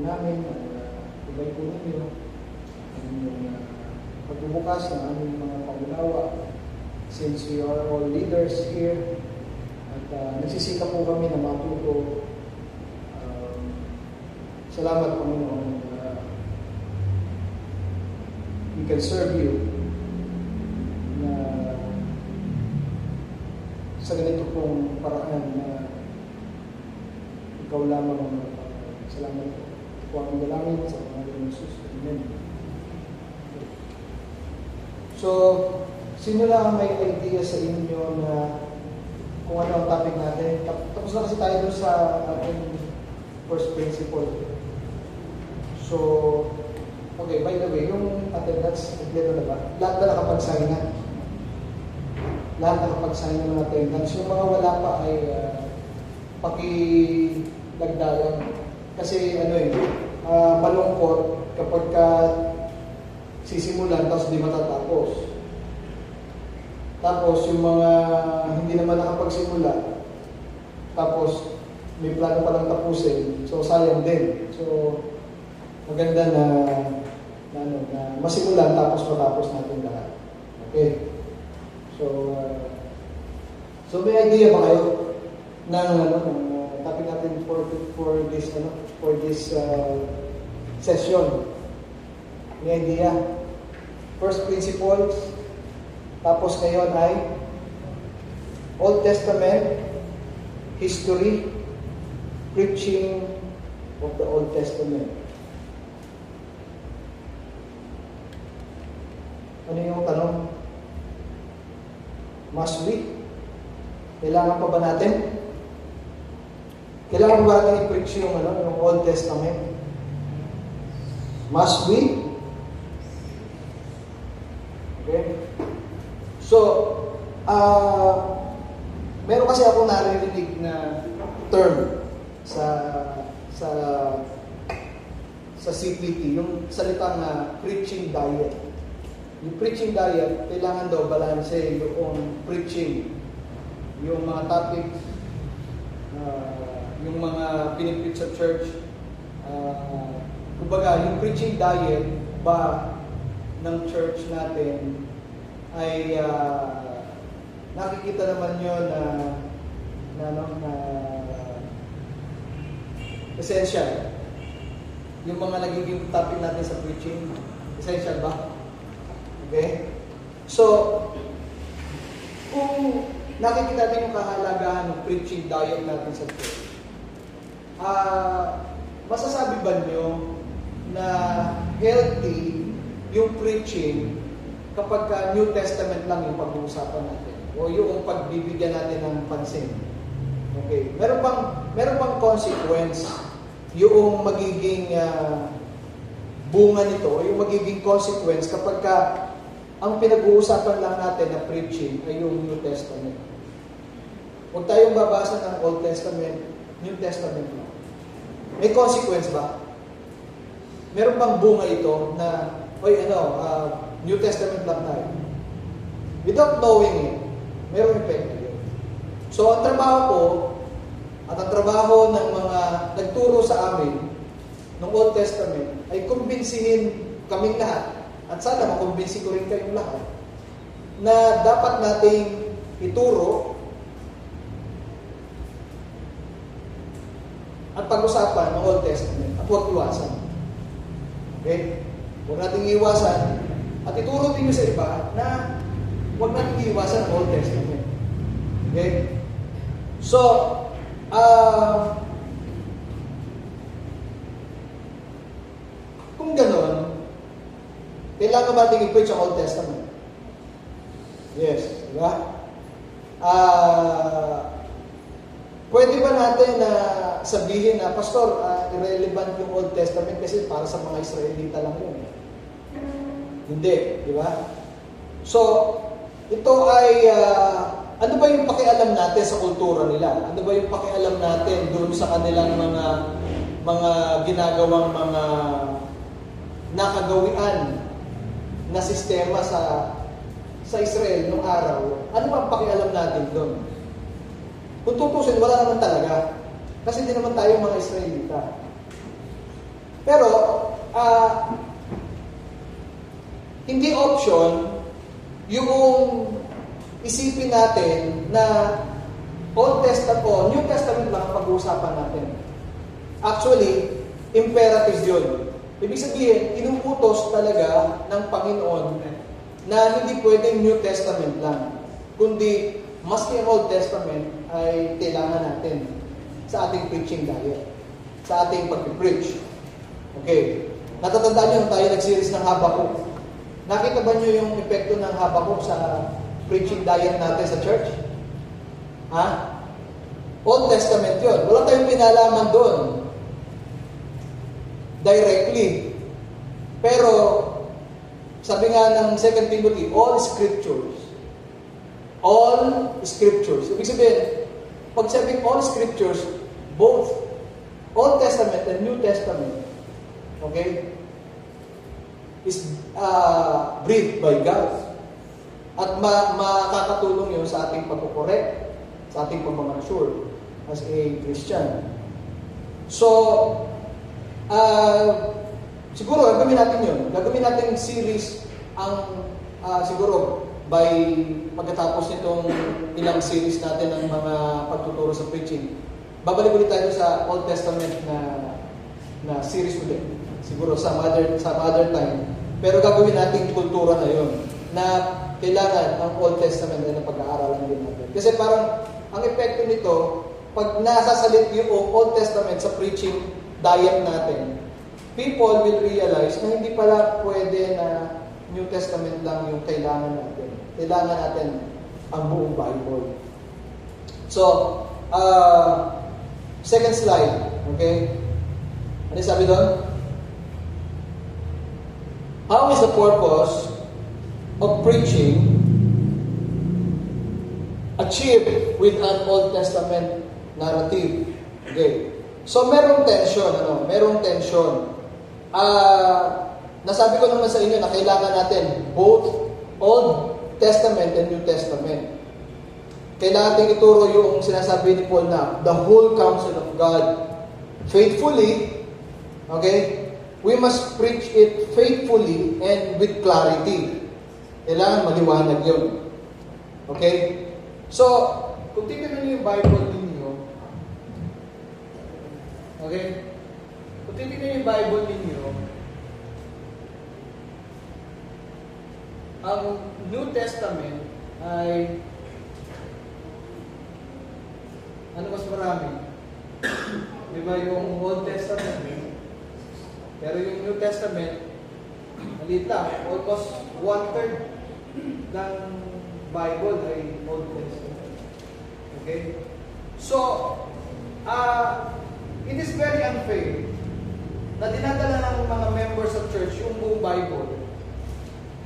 namin, ibay po ninyo, ang inyong pagbubukas ng aming mga pangunawa. Since we are all leaders here, at nagsisikap po kami na matuto. Salamat, Panginoon. We can serve you na sa ganito pong paraan na ikaw lamang ang salamat po. Ito po ang dalangin sa pangalan ng Jesus. Amen. So, sino lang may idea sa inyo na kung ano ang topic natin? Tapos na kasi tayo doon sa ating first principle. So, okay, by the way, yung attendance, kompleto na ba? Lahat na nakapag-sign na? Lahat nakapag-sign na ng attendance. Yung mga wala pa ay pakilagdagan. Kasi malungkot kapag sisimulan tapos di matatapos. Tapos yung mga hindi naman nakapagsimula, tapos may plano palang tapusin, so sayang din. So maganda na masimulan tapos matapos natin lahat. Okay? So may idea ba kayo ng topic natin for this session? May idea? First principles, tapos ngayon ay Old Testament, history, preaching of the Old Testament. Ano yung tanong? Must we? Kailangan pa ba natin? Kailangan ba natin i-preach yung Old Testament? Must we? Okay? So, meron kasi akong narinig na term sa CPT, yung salitang preaching diet. Yung preaching diet, kailangan daw balanse yung preaching, yung mga topics, yung mga pinipreach sa church. Kumbaga, yung preaching diet ba ng church natin ay nakikita naman yun na essential. Yung mga nagiging topic natin sa preaching, essential ba? Okay? So, kung nakikita natin yung kahalagahan ng preaching diet natin sa church, masasabi ba nyo na healthy yung preaching kapag New Testament lang yung pag-uusapan natin o yung pagbibigyan natin ng pansin? Okay. Meron bang consequence yung magiging bunga nito o yung magiging consequence kapag ang pinag-uusapan lang natin na preaching ay yung New Testament? Huwag tayong babasa ng Old Testament, New Testament lang. May consequence ba? Meron bang bunga ito na New Testament lang tayo? Without knowing it, merong epekto yun. So, ang trabaho ko at ang trabaho ng mga nagturo sa amin ng Old Testament ay kumbinsihin kaming lahat, at sana makumbinsi ko rin kayong lahat, na dapat nating ituro at pag-usapan ng Old Testament at huwag iwasan. Okay? Huwag nating iwasan at ituro din nyo sa iba na huwag nating iwasan ang Old Testament. Okay? So, kung gano'n, kailangan ba natin i-preach ang Old Testament? Yes, di ba? Pwede ba natin na sabihin na, Pastor, irrelevant yung Old Testament kasi para sa mga Israelita lang yun? Hindi, di ba? So, ito ay, ano ba yung pakialam natin sa kultura nila? Ano ba yung pakialam natin doon sa kanilang mga ginagawang mga nakagawian na sistema sa Israel noong araw? Ano ba ang pakialam natin doon? Kung tutusin, wala naman talaga. Kasi hindi naman tayo mga Israelita. Pero, hindi option yung isipin natin na Old Testament o New Testament lang ang pag-uusapan natin. Actually, imperative yun. Ibig sabihin, inuutos talaga ng Panginoon na hindi pwedeng New Testament lang, kundi maski ang Old Testament ay kailangan natin sa ating preaching diet, sa ating pag-preach. Okay. Natatandaan nyo nung tayo nag-series ng Habakkuk. Nakita ba nyo yung epekto ng Habakkuk sa preaching diet natin sa church? Ha? Old Testament yun. Wala tayong pinalaman doon directly. Pero, sabi nga ng 2 Timothy, all scriptures. All scriptures. Ibig sabihin, pag sabing all scriptures, both Old Testament and New Testament, okay, is breathed by God. At makakatulong yun sa ating pagkukorek, sa ating pagmamansure as a Christian. So, siguro gagawin natin yun. Gagawin natin series ang siguro by pagkatapos nitong ilang series natin ng mga pagtuturo sa preaching. Babalik ulit tayo sa Old Testament na series ulit. Siguro sa other time. Pero gagawin natin kultura na yun na kailangan ang Old Testament ay napag-aaralan din natin. Kasi parang ang epekto nito, pag nasasalit yung Old Testament sa preaching diet natin, people will realize na hindi pala pwede na New Testament lang yung kailangan natin. Kailangan natin ang buong Bible. So, second slide. Okay? Ano sabi doon? How is the purpose of preaching achieved with an Old Testament narrative? Okay. So, merong tension, Merong tension. Nasabi ko naman sa inyo na kailangan natin both Old Testament and New Testament. Kailangan natin ituro yung sinasabi ni Paul na the whole counsel of God faithfully. Okay? We must preach it faithfully and with clarity. Kailangan maliwanag yun. Okay? So, kung tingnan niyo yung Bible ninyo, okay? Kung tingnan niyo yung Bible ninyo, ang New Testament ay ano mas marami? Diba yung Old Testament? Pero yung New Testament, maliit lang. Almost 1/3 ng Bible ay Old Testament. Okay? So, it is very unfair na dinadala ng mga members of church yung buong Bible.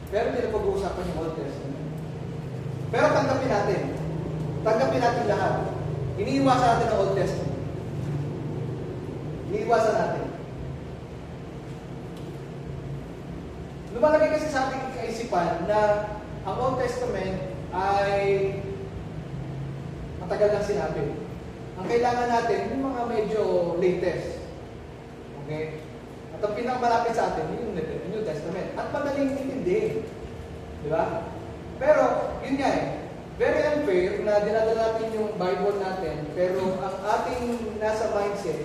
Pero hindi na pag-uusapan yung Old Testament. Pero tanggapin natin. Tanggapin natin lahat. Iniiwasan natin ang Old Testament. Iniiwasan natin. Lumalagay kasi sa ating kaisipan na ang Old Testament ay matagal lang sinabi. Ang kailangan natin, yung mga medyo latest. Okay? At ang pinakamalapit sa atin, yung New Testament. At madaling intindihin. Di ba? Pero, yun nga very unfair na dinadala natin yung Bible natin, pero ang ating nasa mindset,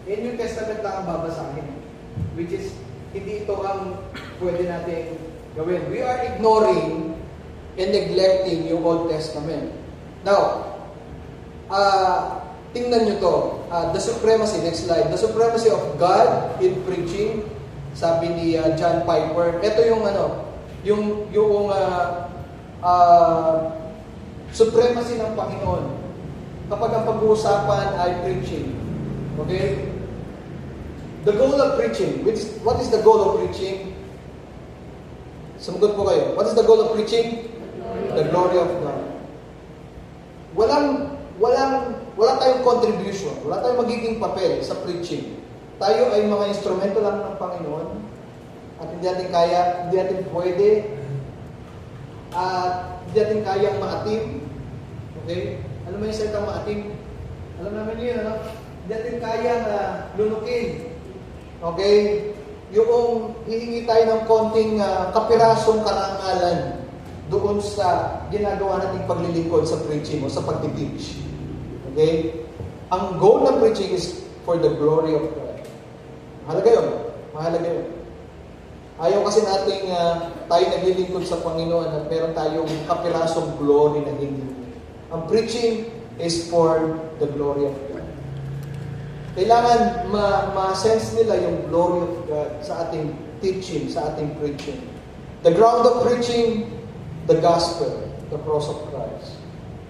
New Testament lang ang babasahin. Which is, hindi ito ang pwede natin gawin. We are ignoring and neglecting yung Old Testament. Now, tingnan nyo to. The supremacy, next slide. The supremacy of God in preaching, sabi ni John Piper. Ito yung supremacy ng Panginoon. Kapag ang pag-uusapan ay preaching. Okay? The goal of preaching. What is the goal of preaching? Sumugot po kayo. What is the goal of preaching? The glory of God. Wala tayong contribution. Wala tayong magiging papel sa preaching. Tayo ay mga instrumento lang ng Panginoon. At hindi natin kaya, hindi natin pwede, at hindi natin kayang maatim. Okay? Alam mo yung salitang maatim? Alam namin yun, ano? Hindi natin kayang lunukin. Okay? Yung hihingi tayo ng konting kapirasong karangalan doon sa ginagawa nating paglilingkod sa preaching o sa pagtiteach. Okay? Ang goal ng preaching is for the glory of God. Mahalaga yun. Mahalaga yun. Ayaw kasi nating tayo naglilingkod sa Panginoon at meron tayong kapirasong glory na hindi. Ang preaching is for the glory of God. Kailangan ma-sense nila yung glory of God sa ating teaching, sa ating preaching. The ground of preaching, the gospel, the cross of Christ.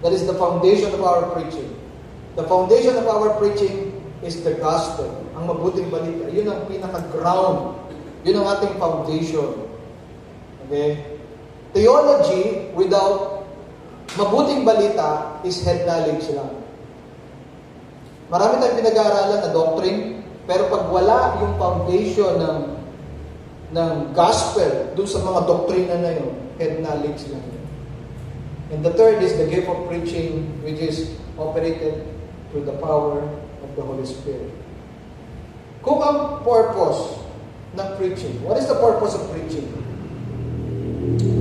That is the foundation of our preaching. The foundation of our preaching is the gospel. Ang mabuting balita. Yun ang pinaka-ground. Yun ang ating foundation. Okay? Theology without mabuting balita is head knowledge lang. Marami tayong pinag-aaralan na doctrine, pero pag wala yung foundation ng gospel dun sa mga doktrina na yun, head knowledge lang yun. And the third is the gift of preaching, which is operated through the power of the Holy Spirit. Kung ang purpose ng preaching, what is the purpose of preaching?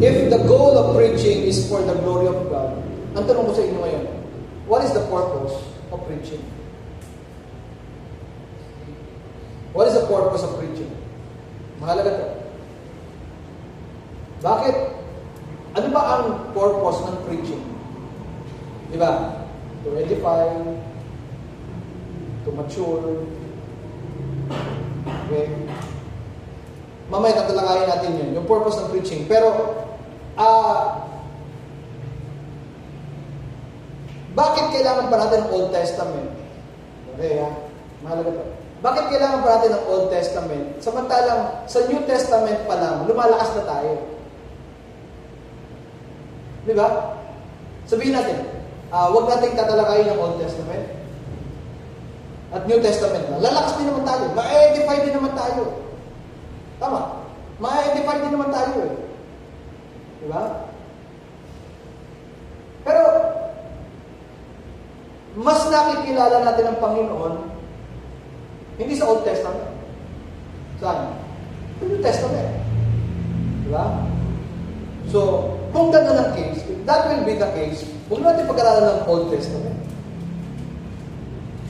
If the goal of preaching is for the glory of God, ang tanong ko sa inyo ngayon, what is the purpose of preaching? What is the purpose of preaching? Mahalaga to. Bakit? Ano ba ang purpose ng preaching? Di ba? To edify, to mature. Okay? Mamaya tatalakayin natin yun, yung purpose ng preaching. Pero, bakit kailangan pa natin ng Old Testament? Okay, mahalaga to. Bakit kailangan pa natin ng Old Testament? Samantalang, sa New Testament pa lang, lumalakas na tayo. Di ba? Sabihin natin, huwag natin tatalakayin ng Old Testament at New Testament na. Lalakas din naman tayo. Ma-edify din naman tayo. Tama. Ma-edify din naman tayo eh. Di ba? Pero, mas nakikilala natin ang Panginoon hindi sa Old Testament. Saan? Sa New Testament. Di ba? So, kung gano'n ang case, if that will be the case, huwag natin pag-aralan ng Old Testament.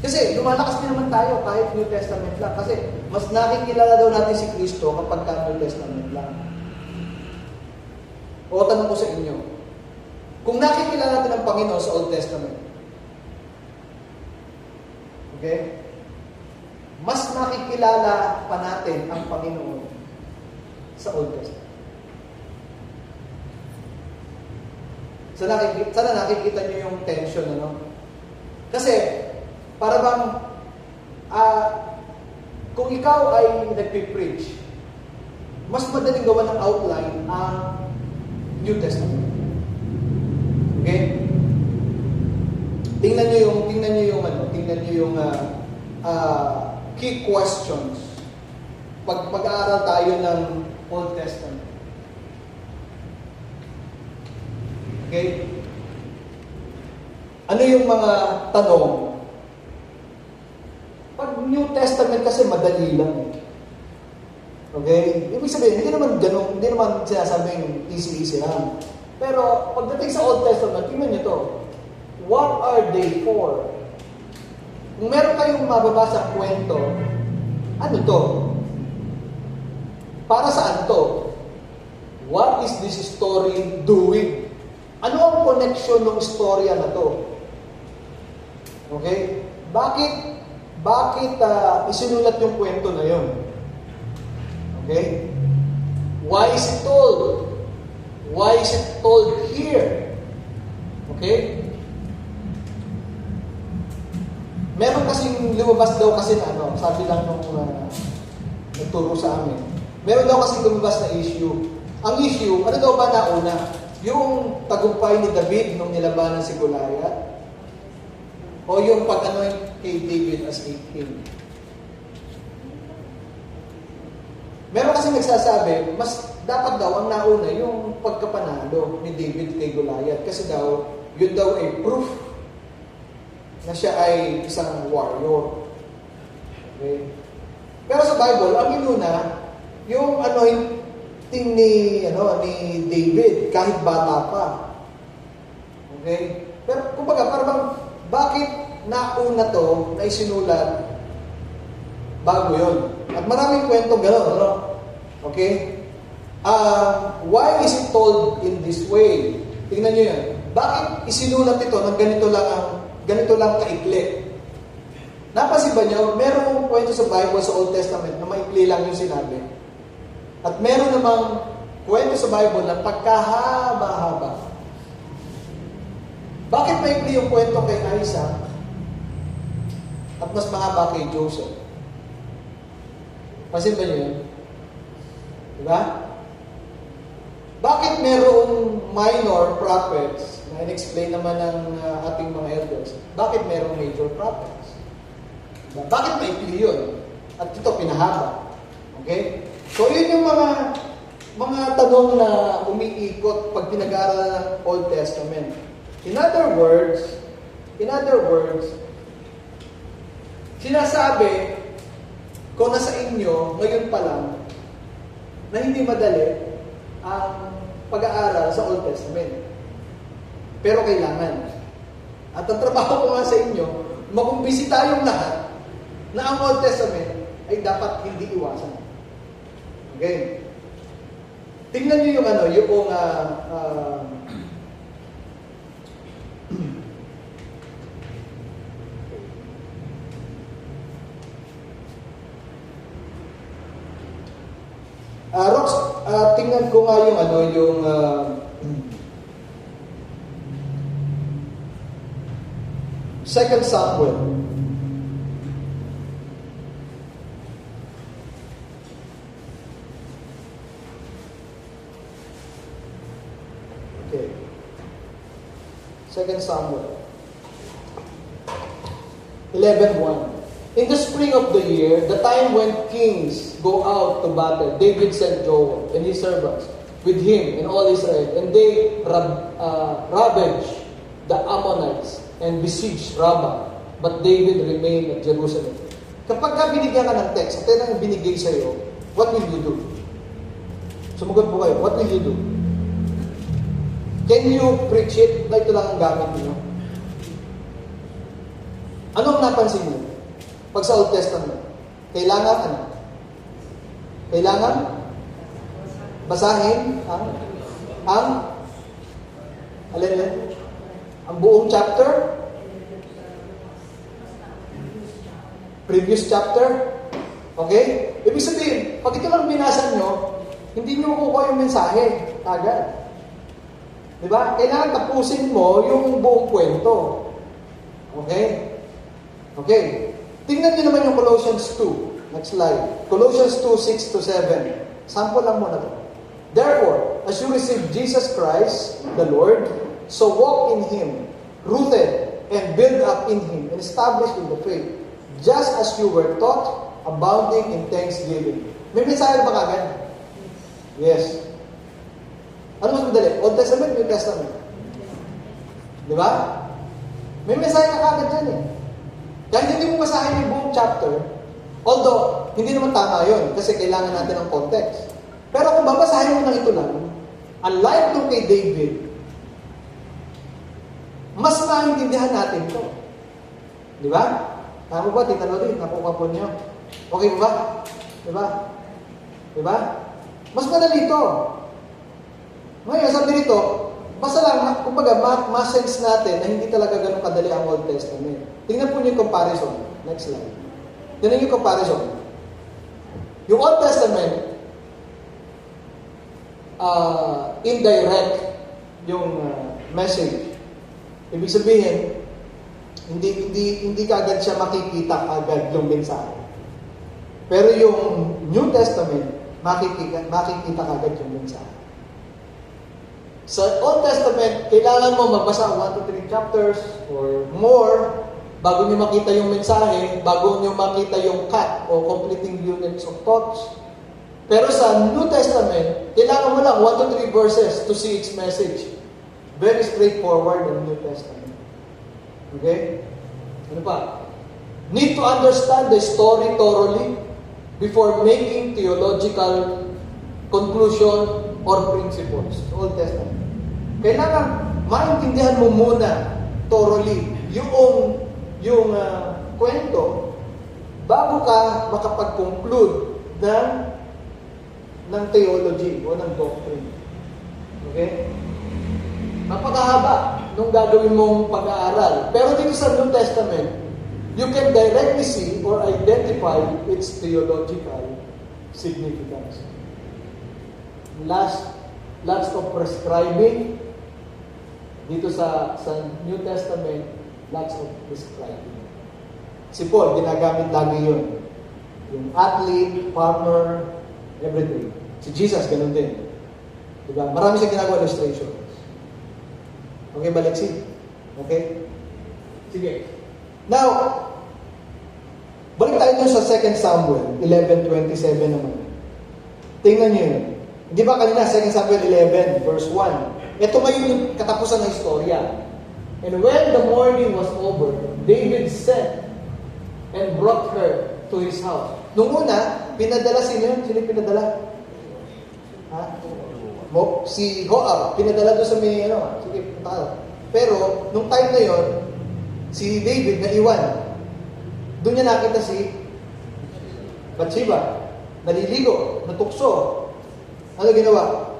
Kasi lumalakas din naman tayo kahit New Testament lang. Kasi mas nakikilala daw natin si Kristo kapag New Testament lang. O tanong ko sa inyo, kung nakikilala natin ang Panginoon sa Old Testament, okay? Mas nakikilala pa natin ang Panginoon sa Old Testament. Sana nakikita niyo yung tension, ano? Kasi, para bang, kung ikaw ay nagpipreach, mas madaling gawa ng outline ang New Testament. Okay? Tingnan niyo yung key questions pag-aaral tayo ng Old Testament. Okay? Ano yung mga tanong? Pag New Testament kasi madali lang eh. Okay? Ibig sabihin, hindi naman sinasabing easy lang. Pero pagdating sa Old Testament, tingnan niyo to. What are they for? Kung meron kayong mababasa kwento, ano to? Para saan to? What is this story doing? Ano ang connection ng istorya na to? Okay? Bakit isinulat yung kwento na yun? Okay? Why is it told? Why is it told here? Okay? Meron kasing lumabas daw kasi na sabi lang nung nagturo sa amin. Meron daw kasing lumabas na issue. Ang issue, ano daw ba nauna? Yung tagumpay ni David nung nilabanan si Goliath? O yung pag-anoint kay David as a king? Meron kasing nagsasabi, mas dapat daw ang nauna yung pagkapanalo ni David kay Goliath. Kasi daw, yun daw ay proof na siya ay isang warrior. Okay? Pero sa Bible, ang inuna, yung anointing ni David, kahit bata pa. Okay? Pero kumbaga, parang bakit nauna to na isinulat bago yun? At maraming kwentong gano'n, ano? Okay? Why is it told in this way? Tingnan nyo yan. Bakit isinulat ito ng ganito lang kaikli? Napansin ba nyo, merong kwento sa Bible, sa Old Testament, na maikli lang yung sinabi. At meron namang kwento sa Bible na pagkahaba-haba. Bakit maikli yung kwento kay Isaac at mas mahaba kay Joseph? Pansin ba nyo yun? Diba? Bakit merong minor prophets na in-explain naman ng ating mga elders? Bakit merong major prophets? Diba? Bakit maikli yun? At ito pinahaba. Okay? So yun yung mga tanong na umiikot pag pinag-aaral ng Old Testament. In other words, sinasabi ko na sa inyo ngayon pa lang na hindi madali ang pag-aaral sa Old Testament. Pero kailangan. At ang trabaho ko nga sa inyo, makumbisi tayong lahat na ang Old Testament ay dapat hindi iwasan. Okay? Tingnan niyo yung Rox, tingnan ko nga yung Second Samuel. Okay. Second Samuel 11:1. In the spring of the year, the time when kings go out to battle, David sent Joab and his servants with him and all Israel, and they ravaged the Ammonites and besieged Rabbah, but David remained at Jerusalem. Kapag binigyan ka ng text, at yan ang binigay sa iyo, what will you do? Sumagot po kayo, what will you do? Can you preach it? Na ito lang ang gamit niyo? Anong napansin niyo? Pag sa Old Testament, kailangan basahin ang buong chapter, previous chapter. Okay? Ibig sabihin, pag ito lang binasa nyo, hindi nyo makukuha yung mensahe agad. Diba? Kailangan tapusin mo yung buong kwento. Okay? Okay. Tingnan niyo naman yung Colossians 2. Next slide. Colossians 2:6-7. Sample lang muna to. Therefore, as you receive Jesus Christ, the Lord, so walk in Him, rooted and built up in Him, and established in the faith, just as you were taught, abounding in thanksgiving. May mensahe ba kagad? Yes. Ano mas madali? Old Testament, New Testament? Di ba? May mensahe ka kagad dyan eh. Kahit hindi mo basahin yung buong chapter, although, hindi naman tama yun, kasi kailangan natin ng context. Pero kung babasahin mo ng ito lang, unlike nung kay David, mas maintindihan natin ito. Di ba? Tama ba? Tita Lodi, nakuha po niyo. Okay ba? Di ba? Di ba? Mas madali ito. Ngayon, sabi nito, basta lang, kumbaga, ma-sense natin na hindi talaga ganun kadali ang Old Testament. Tingnan po niyo yung comparison. Next slide. Tingnan niyo yung comparison. Yung Old Testament, indirect yung message. Ibig sabihin, hindi kagad siya makikita agad yung mensahe. Pero yung New Testament, makikita kagad yung mensahe. Sa Old Testament, kailangan mo magbasa 1 to 3 chapters or more bago nyo makita yung mensahe, bago nyo makita yung cut o completing units of thoughts. Pero sa New Testament, kailangan mo lang 1 to 3 verses to see its message. Very straightforward in New Testament. Okay? Ano pa? Need to understand the story thoroughly. before making theological conclusion or principles. Old Testament. Kailangan maintindihan mo muna thoroughly yung kwento bago ka makapag-conclude ng theology o ng doctrine. Okay? Napakahaba nung gagawin mong pag-aaral. Pero dito sa New Testament, you can directly see or identify its theological significance. Lots of prescribing. Dito sa New Testament, lots of prescribing. Si Paul, ginagamit lagi yun. Yung athlete, farmer, everything. Si Jesus, ganun din. Diba? Marami siya ginagawa illustrations. Okay, Balexi? Okay? Sige. Now, balik tayo dun sa 2 Samuel 11:27 naman. Tingnan niyo yun. Di ba kanina, 2 Samuel 11, verse 1. Ito ngayon yung katapusan ng istorya. And when the morning was over, David sent and brought her to his house. Nung una, pinadala sino yun? Sino pinadala? Ha? Si Joab, pinadala doon sa may, sige, punta ka. Pero, nung time na yon, si David naiwan. Doon niya nakita si Bathsheba, naliligo, natukso. Ano ginawa?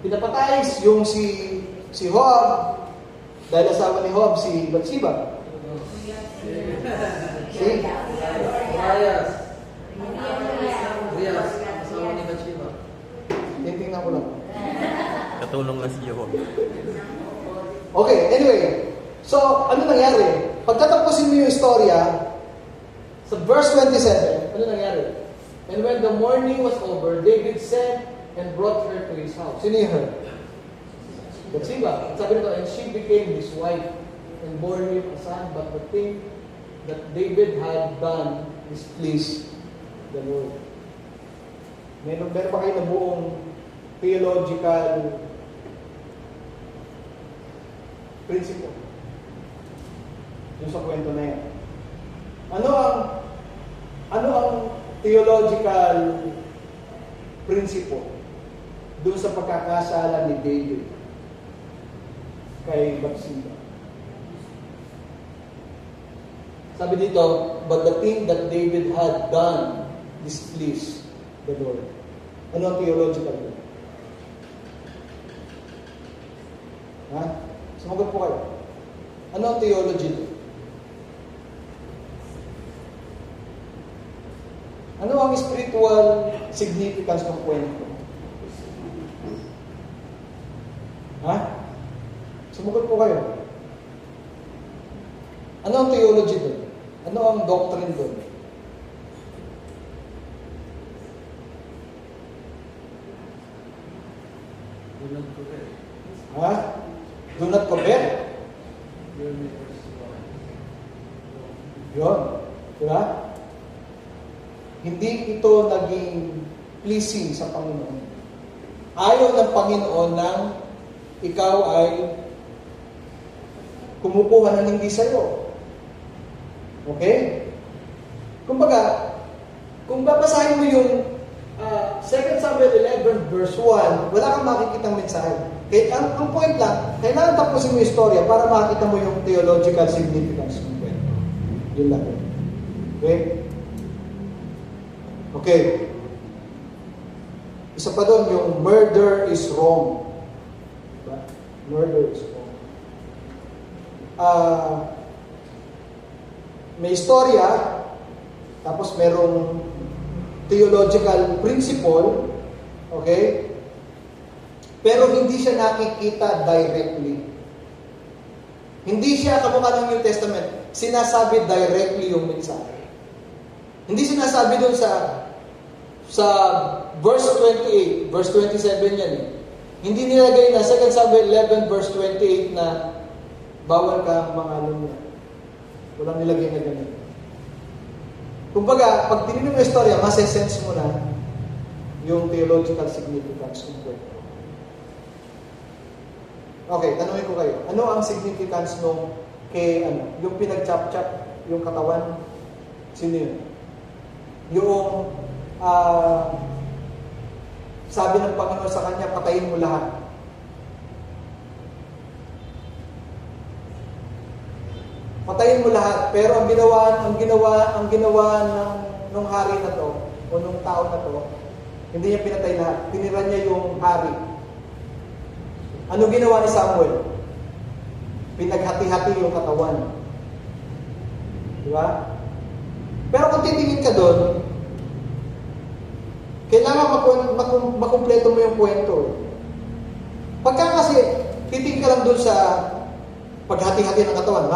Pinapatay yung si Joab, dahil asawa ni Joab si Bathsheba. Si Urias, asawa ni Bathsheba. Tingnan ko lang. Katulong lang si Joab. Okay, anyway. So, ano nangyari? Pagkatapusin mo yung istorya, sa verse 27, ano nangyari? And when the morning was over, David sent and brought her to his house. Sino yung her? Bathsheba. Sabi nito, and she became his wife and bore him a son, but the thing that David had done displeased the Lord. Meron pa kayo na buong theological principle yung sa kwento na yan. Ano ang theological principle doon sa pagkakasala ni David kay Bathsheba? Sabi dito, but the thing that David had done displeased the Lord. Ano ang theological? Ha? Sumagot po kayo. Ano ang theology doon? Ano ang spiritual significance ng kwento? Ha? Sumagot po kayo. Ano ang theology doon? Ano ang doctrine doon? Ha? Do not covet. Yun. Diba? Hindi ito naging pleasing sa Panginoon. Ayaw ng Panginoon nang ikaw ay kumukuha ng hindi sa'yo. Okay? Kumbaga, kung babasahin mo yung 2 Samuel 11 verse 1, wala kang makikitang mensahe. Kaya ang point lang, kailangan tapusin mo yung istorya para makita mo yung theological significance ng kwento. Yun lang. Okay? Okay. Isa pa doon, yung murder is wrong. Diba? Murder is wrong. May istorya, tapos merong theological principle, okay? Pero hindi siya nakikita directly. Hindi siya kamukha ng New Testament. Sinasabi directly yung mensahe. Hindi sinasabi doon sa verse 28, verse 27 yan eh. Hindi nilagay na 2 Samuel 11 verse 28 na bawal ka mangalong niya. Walang nilagay na ganun. Kumbaga, pag tinignan mo yung istorya, masesense mo na yung theological significance ng kwento. Okay, tanungin ko kayo. Ano ang significance nung yung pinag-chop-chop yung katawan? Sino yun? Yung sabi ng Panginoon sa kanya, patayin mo lahat. Patayin mo lahat. Pero ang ginawa nung hari na to, o nung tao na to, hindi niya pinatay lahat. Tinira niya yung hari. Ano ginawa ni Samuel? Pinaghati-hati yung katawan. Di ba? Pero kung titingin ka doon, kailangan makumpleto mo yung kwento. Pagka kasi, titingin ka lang doon sa paghati-hati ng katawan,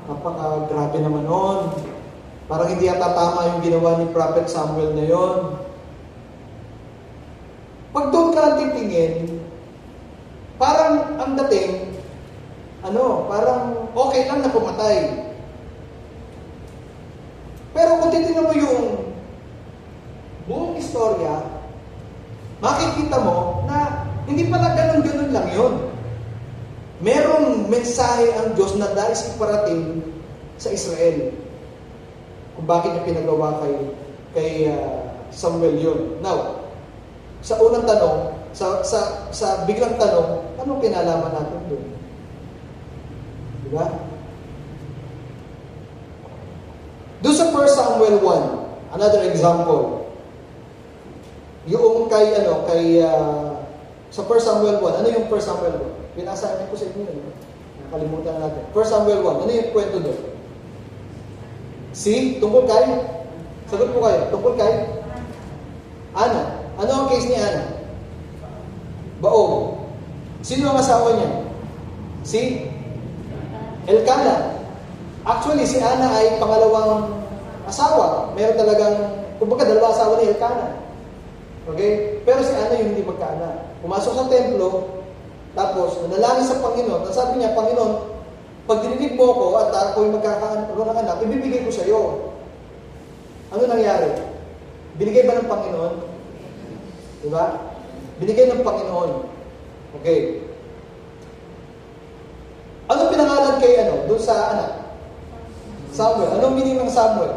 napaka-grabe naman nun. Parang hindi yata tama yung ginawa ni Prophet Samuel na yon. Pag doon ka lang titingin, parang ang dating, parang okay lang na pumatay. Pero kung titignan mo yung buong istorya, makikita mo na hindi pala ganun-ganun lang yun. Merong mensahe ang Diyos na nais iparating sa Israel. Kung bakit niya pinagawa kay Samuel yun. Now, sa unang tanong, sa biglang tanong, anong kinalaman natin doon? Diba? Doon sa 1 Samuel 1, another example. Yung sa 1 Samuel 1, ano yung 1 Samuel 1? Pinasahin ko sa inyo yun. Nakalimutan natin. 1 Samuel 1, ano yung kwento doon? Tungkol kay? Sagot po kayo. Tungkol kay? Ana. Ano ang case ni Ana? Baog. Sino ang asawa niya? Si Elkanah. Actually, si Ana ay pangalawang asawa. Meron talagang, kumbaga, dalawa asawa ni Elkanah. Okay? Pero si Ana yung hindi magkaanak. Pumasok sa templo, tapos nanalangin sa Panginoon. At sabi niya, Panginoon, pag dininig mo ko at ako'y magkakaroon ng anak, ibibigay ko sa iyo. Ano nangyari? Binigay ba ng Panginoon? Diba? Binigay ng Panginoon. Okay. Ano pinangalan kay doon sa anak? Samuel. Anong meaning ng Samuel?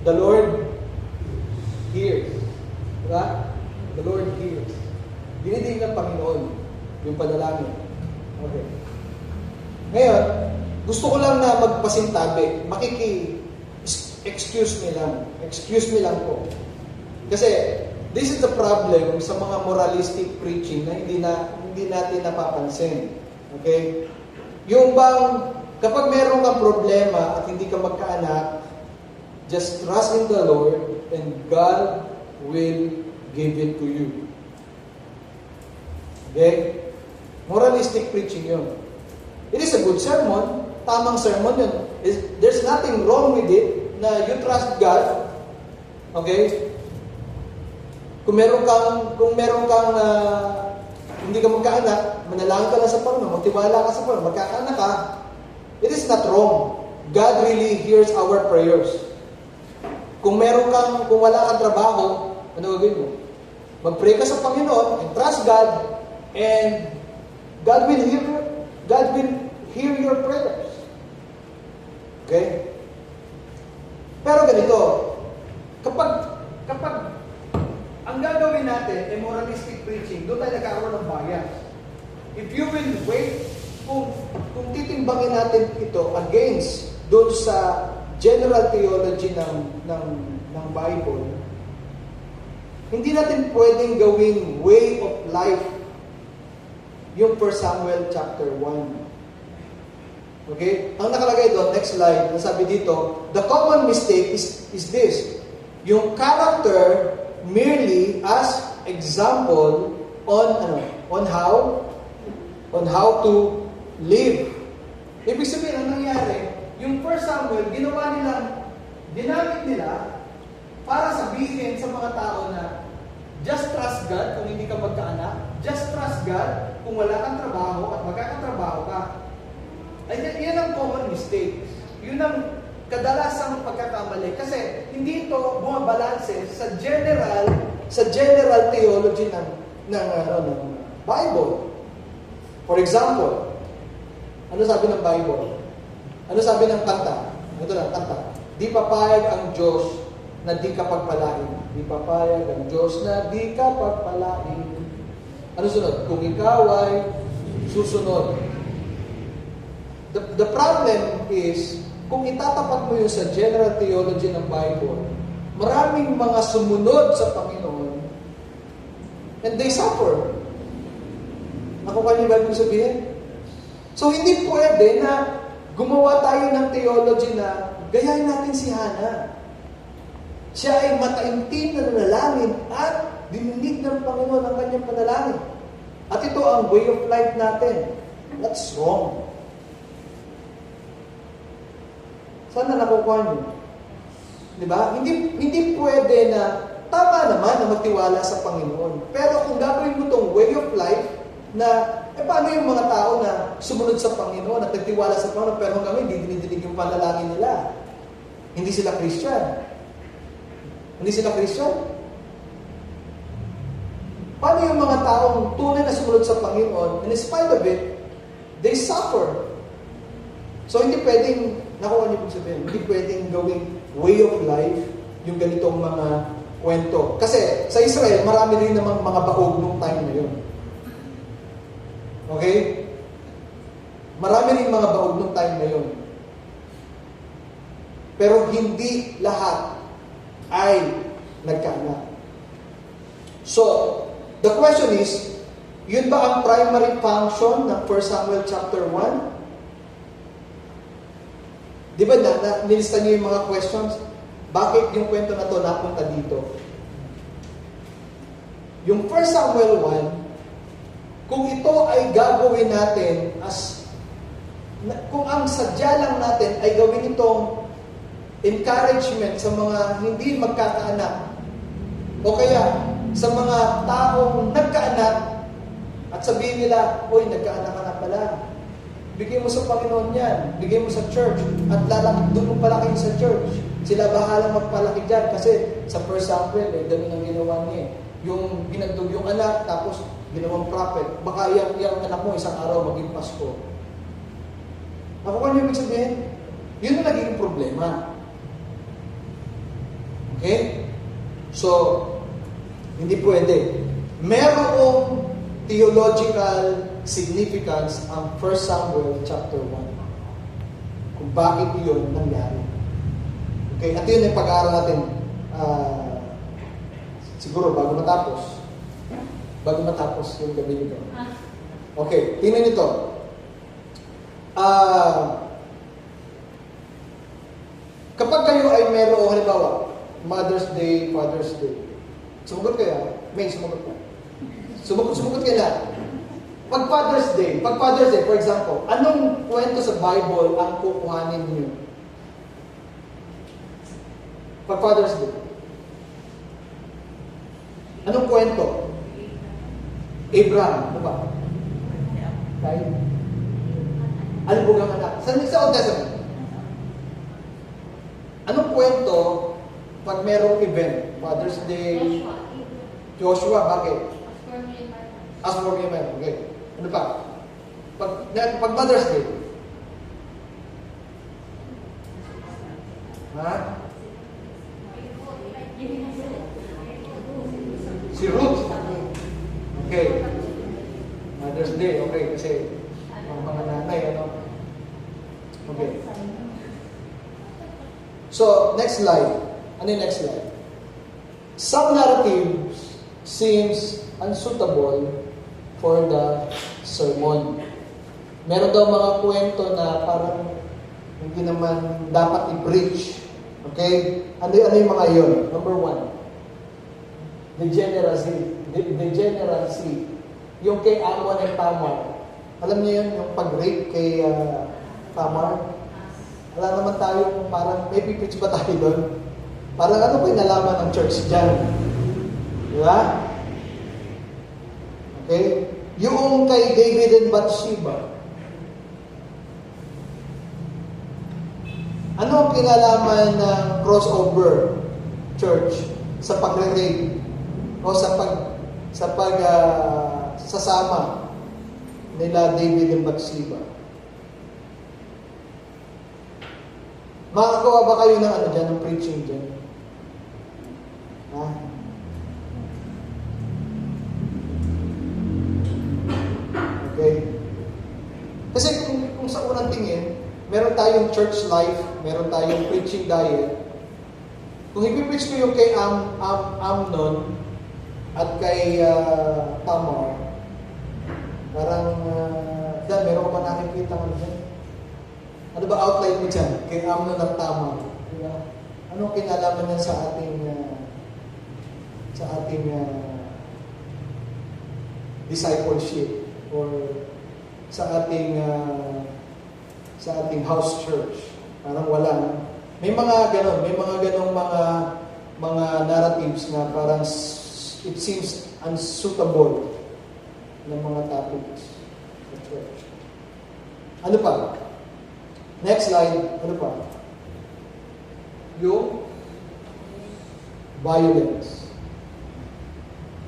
The Lord hears. Diba? The Lord hears. Dinidig ng Panginoon yung panalangin. Okay. Ngayon, gusto ko lang na magpasintabi. Excuse me lang. Excuse me lang po. Kasi, this is the problem sa mga moralistic preaching na hindi natin napapansin. Okay? Yung bang, kapag meron kang problema at hindi ka magkaanak, just trust in the Lord and God will give it to you. Okay? Moralistic preaching yun. It is a good sermon. Tamang sermon yun. There's nothing wrong with it na you trust God. Okay? Kung meron kang hindi ka magkaanak, manalangin ka lang sa Panginoon, magtiwala ka sa Panginoon, magkakaanak ka, it is not wrong. God really hears our prayers. Kung wala kang trabaho, ano gagawin mo? Mag-pray ka sa Panginoon and trust God, and God will hear your prayers. Okay? Pero ganito, kapag ang gagawin natin ay moralistic preaching, doon tayo nagkakaroon ng bias. If you will wait, kung titimbangin natin ito against doon sa general theology ng Bible, hindi natin pwedeng gawing way of life yung 1 Samuel chapter 1. Okay? Ang nakalagay doon, next slide, nasabi dito, the common mistake is this. Yung character merely as example on how to live. Ibig sabihin, ang nangyari, yung 1 Samuel, ginamit nila para sabihin sa mga tao na just trust God kung hindi ka magkaanak, just trust God kung wala kang trabaho at magkakatrabaho ka. Ay, yan ang common mistake. Yun ang kadalasang pagkakamali. Kasi hindi ito bumabalanse sa general theology ng Bible. For example, ano sabi ng Bible? Ano sabi ng kanta? Ito lang, kanta. Di papayag ang Diyos na di ka pagpalain. Di papayag ang Diyos na di ka pagpalain. Ano sunod? Kung ikaw ay susunod. The problem is, kung itatapat mo yun sa general theology ng Bible, maraming mga sumunod sa Panginoon and they suffer. Nakuha niyo ba ibig sabihin? So, hindi pwede na gumawa tayo ng theology na gayahin natin si Hannah. Siya ay mataimtim na nanalangin at dininig ng Panginoon ang kanyang panalangin. At ito ang way of life natin. That's wrong. Sana nakukuha niyo. Diba? Hindi pwede na tama naman na magtiwala sa Panginoon. Pero kung gagawin mo itong way of life na paano yung mga tao na sumunod sa Panginoon at nagtiwala sa Panginoon pero hanggang ngayon hindi dinidinig yung panalangin nila. Hindi sila Christian. Hindi sila Christian? Paano yung mga taong tunay na sumunod sa Panginoon and in spite of it, they suffer. So hindi pwedeng, nakuha niyo po sabihin, hindi pwedeng gawing way of life yung ganitong mga kwento. Kasi sa Israel, marami rin namang mga baog nung time na yun. Okay? Marami rin mga baog nung time na yun. Pero hindi lahat ay nagkaanak. So, the question is, yun ba ang primary function ng 1 Samuel chapter 1? Di ba nilista niyo yung mga questions? Bakit yung kwento na to napunta dito? Yung 1 Samuel 1, kung ito ay gagawin natin kung ang sadya lang natin ay gawin itong encouragement sa mga hindi magkakaanak o kaya sa mga taong nagkaanak at sabihin nila, "Uy, nagkaanak ka na pala. Bigay mo sa Panginoon yan. Bigay mo sa church at doon mo palaki sa church. Sila bahala magpalaki dyan." Kasi sa 1 Samuel, ganun ang ginawa niya. Yung ginagdog yung anak, tapos ginawang prophet. Baka yung anak mo isang araw maging Pasko. Nakuha niyo ibig sabihin? Yun ang naging problema. Okay? So, hindi pwede. Merong theological significance ang 1 Samuel chapter 1. Kung bakit yun nangyari. Okay? At yun yung pag-aaral natin siguro bago matapos yung gabi nito. Okay, tingnan nito. Kapag kayo ay meron, halimbawa, Mother's Day, Father's Day, sumagot kayo, may sumagot ka. Sumagot ka na. Pag Father's Day, for example, anong kwento sa Bible ang kukuhanin niyo? Pag Father's Day. Anong kwento? Abraham, ano ba? Right? Albugang anak. Sa Old Testament. Anong kwento pag merong event? Father's Day, Joshua, bakit? Ask for me, man. Okay. Ano pa? Pag Mother's Day. Ha? Si Ruth. Okay. Mother's Day. Okay. Kasi mga nanay, ano? Okay. So, next slide. Ano yung next slide? Some narratives seems unsuitable for the sermon. Meron daw mga kwento na parang hindi naman dapat i-preach. Okay? Ano yung mga yun? Number 1. Degeneracy. Yung kay Amon and Tamar. Alam niyo yun, yung pag-rape kay Tamar? Wala naman tayo parang, may pipitch ba tayo doon? Parang ano ba yung nalaman ng church dyan? Di ba? Okay? Yung kay David and Bathsheba. Ano ang kinalaman ng crossover church sa pag-rape o sasama nila David and Bathsheba? Makakawa ba kayo ng ano dyan, ng preaching dyan? Ha? Okay? Kasi kung sa unang tingin, meron tayong church life, meron tayong preaching diet. Kung ipipreach ko yung kay Amnon at kay Tamar, parang, Dan, meron ko ba nakikita ko dyan? Ano ba outline mo dyan? Kay Amnon at Tamar. Diba? Anong kinalaman niyan sa ating discipleship or sa ating house church? Parang wala. No? May mga ganong mga narratives na parang it seems unsuitable ng mga topics sa church. Ano pa? Next slide. Ano pa? Yung violence.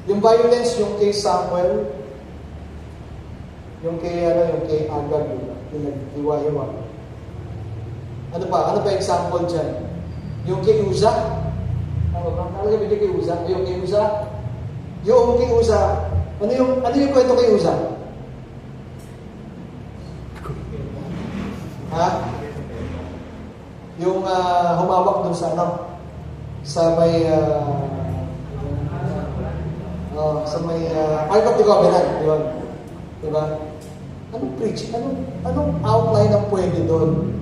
Yung violence, yung kay Samuel, yung kay Agag, yung naghiwa-hiwa. Ano pa example dyan? Yung kay Uza. Talaga ba kay Uza? Yung kay Uza. Yung kay Uza. Ano yung kwento kay Uza? Ha? Yung humawak dun sa sa may Ark of the Covenant, yun. Diba? Anong preach? Anong outline ang pwede doon?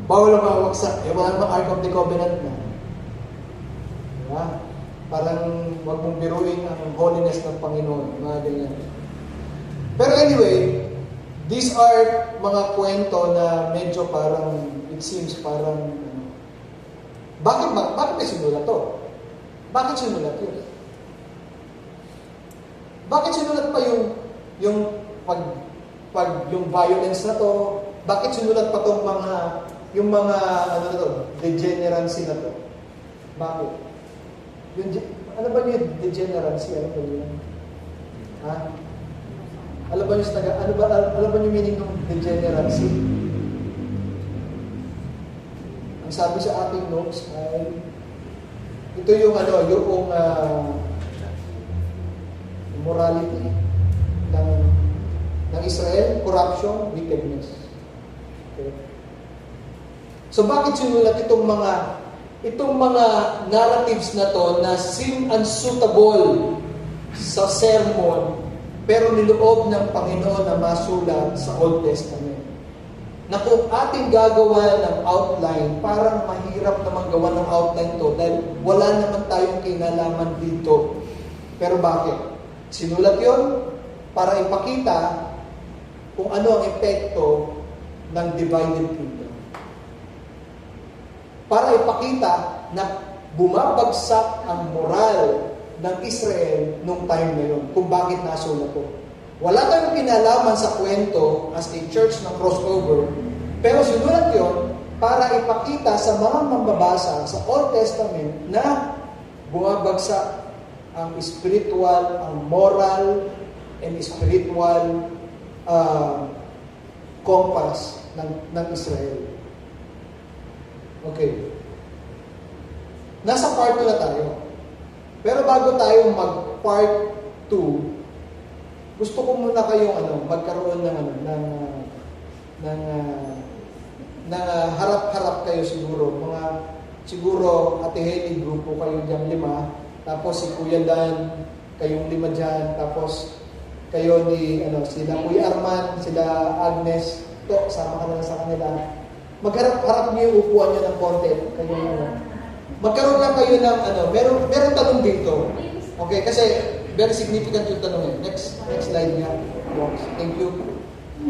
Bawal ang mawak wala namang Ark of the Covenant na. Diba? Parang wag mong biruin ang holiness ng Panginoon. Mga ganyan. Pero anyway, these are mga kwento na medyo parang, it seems parang, bakit may sinulat to? Bakit sinulat yun? Bakit sinulat pa yung violence na to? Bakit sinulat pa tong yung mga degeneracy na to? Bakit? Ano ba yung degeneracy? Ano ba yun? Ha? Alam ba yung meaning ng degeneracy? Ang sabi sa ating notes ay ito yung morality ng Israel, corruption, wickedness. Okay. So bakit sinulat itong mga narratives na to na seem unsuitable sa sermon pero niloob ng Panginoon na masulat sa Old Testament? Na kung ating gagawa ng outline, parang mahirap naman gawa ng outline to dahil wala naman tayong kinalaman dito. Pero bakit? Sinulat yon para ipakita kung ano ang epekto ng divided kingdom. Para ipakita na bumabagsak ang moral ng Israel nung time na yun, kung bakit nasulat ko. Wala tayong kinalaman sa kwento as a church ng crossover, pero sinulat yun para ipakita sa mga mambabasa sa Old Testament na bumabagsak ang spiritual, ang moral, and spiritual compass ng Israel. Okay. Nasa part 2 na tayo. Pero bago tayo mag-part 2, gusto ko muna kayong magkaroon ng harap-harap kayo siguro. Siguro Ate Heli, grupo kayo dyan 5. Tapos si Kuya Dan, kayong 5 dyan. Tapos kayo ni sila Kuya Arman, sila Agnes. To, sama ka na sa kanila. Magharap-harap niyo yung upuan niyo ng konti. Magkaroon lang kayo ng meron tanong dito. Okay, kasi very significant yung tanong eh. Next slide niya. Thank you.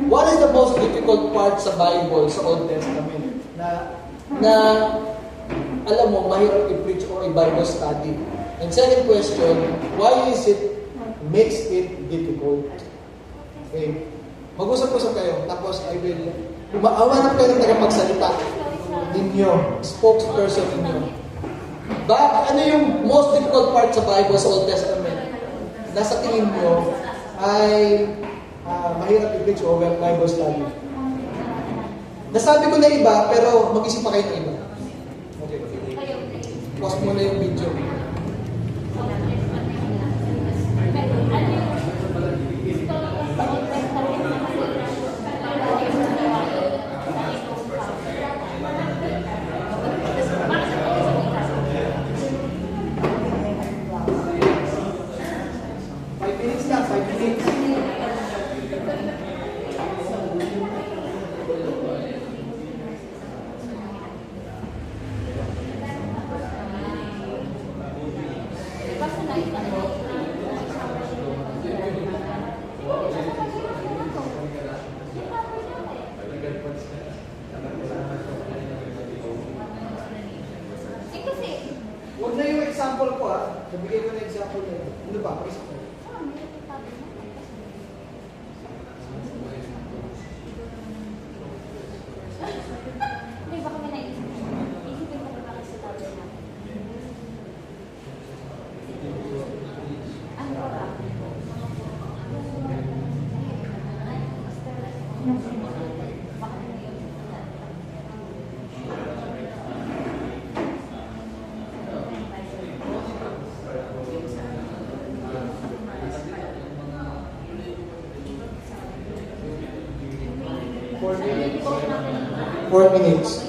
What is the most difficult part sa Bible, sa Old Testament? Na alam mo, mahirap i-preach or i-Bible study. And second question, why makes it difficult? Okay. Mag-usap-usap kayo, tapos I will, umawanap kayo ng tagapagsalita ninyo, spokesperson ninyo. Ano yung most difficult part sa Bible, sa Old Testament? Nasa tingin nyo ay mahirap i-preach o Bible study. Nasabi ko na iba, pero mag-isip pa kayo ng iba. Okay. Pause mo na yung video. Five minutes lang, 5 minutes. Huwag na yung example ko ha. Nabigay ko na example na yun. Ano ba? Pakisa ko. Hindi, baka may naisip ko. Isipin ko ba bakit sa tabi na? Ano ba? Baka na yun. 4 minutes.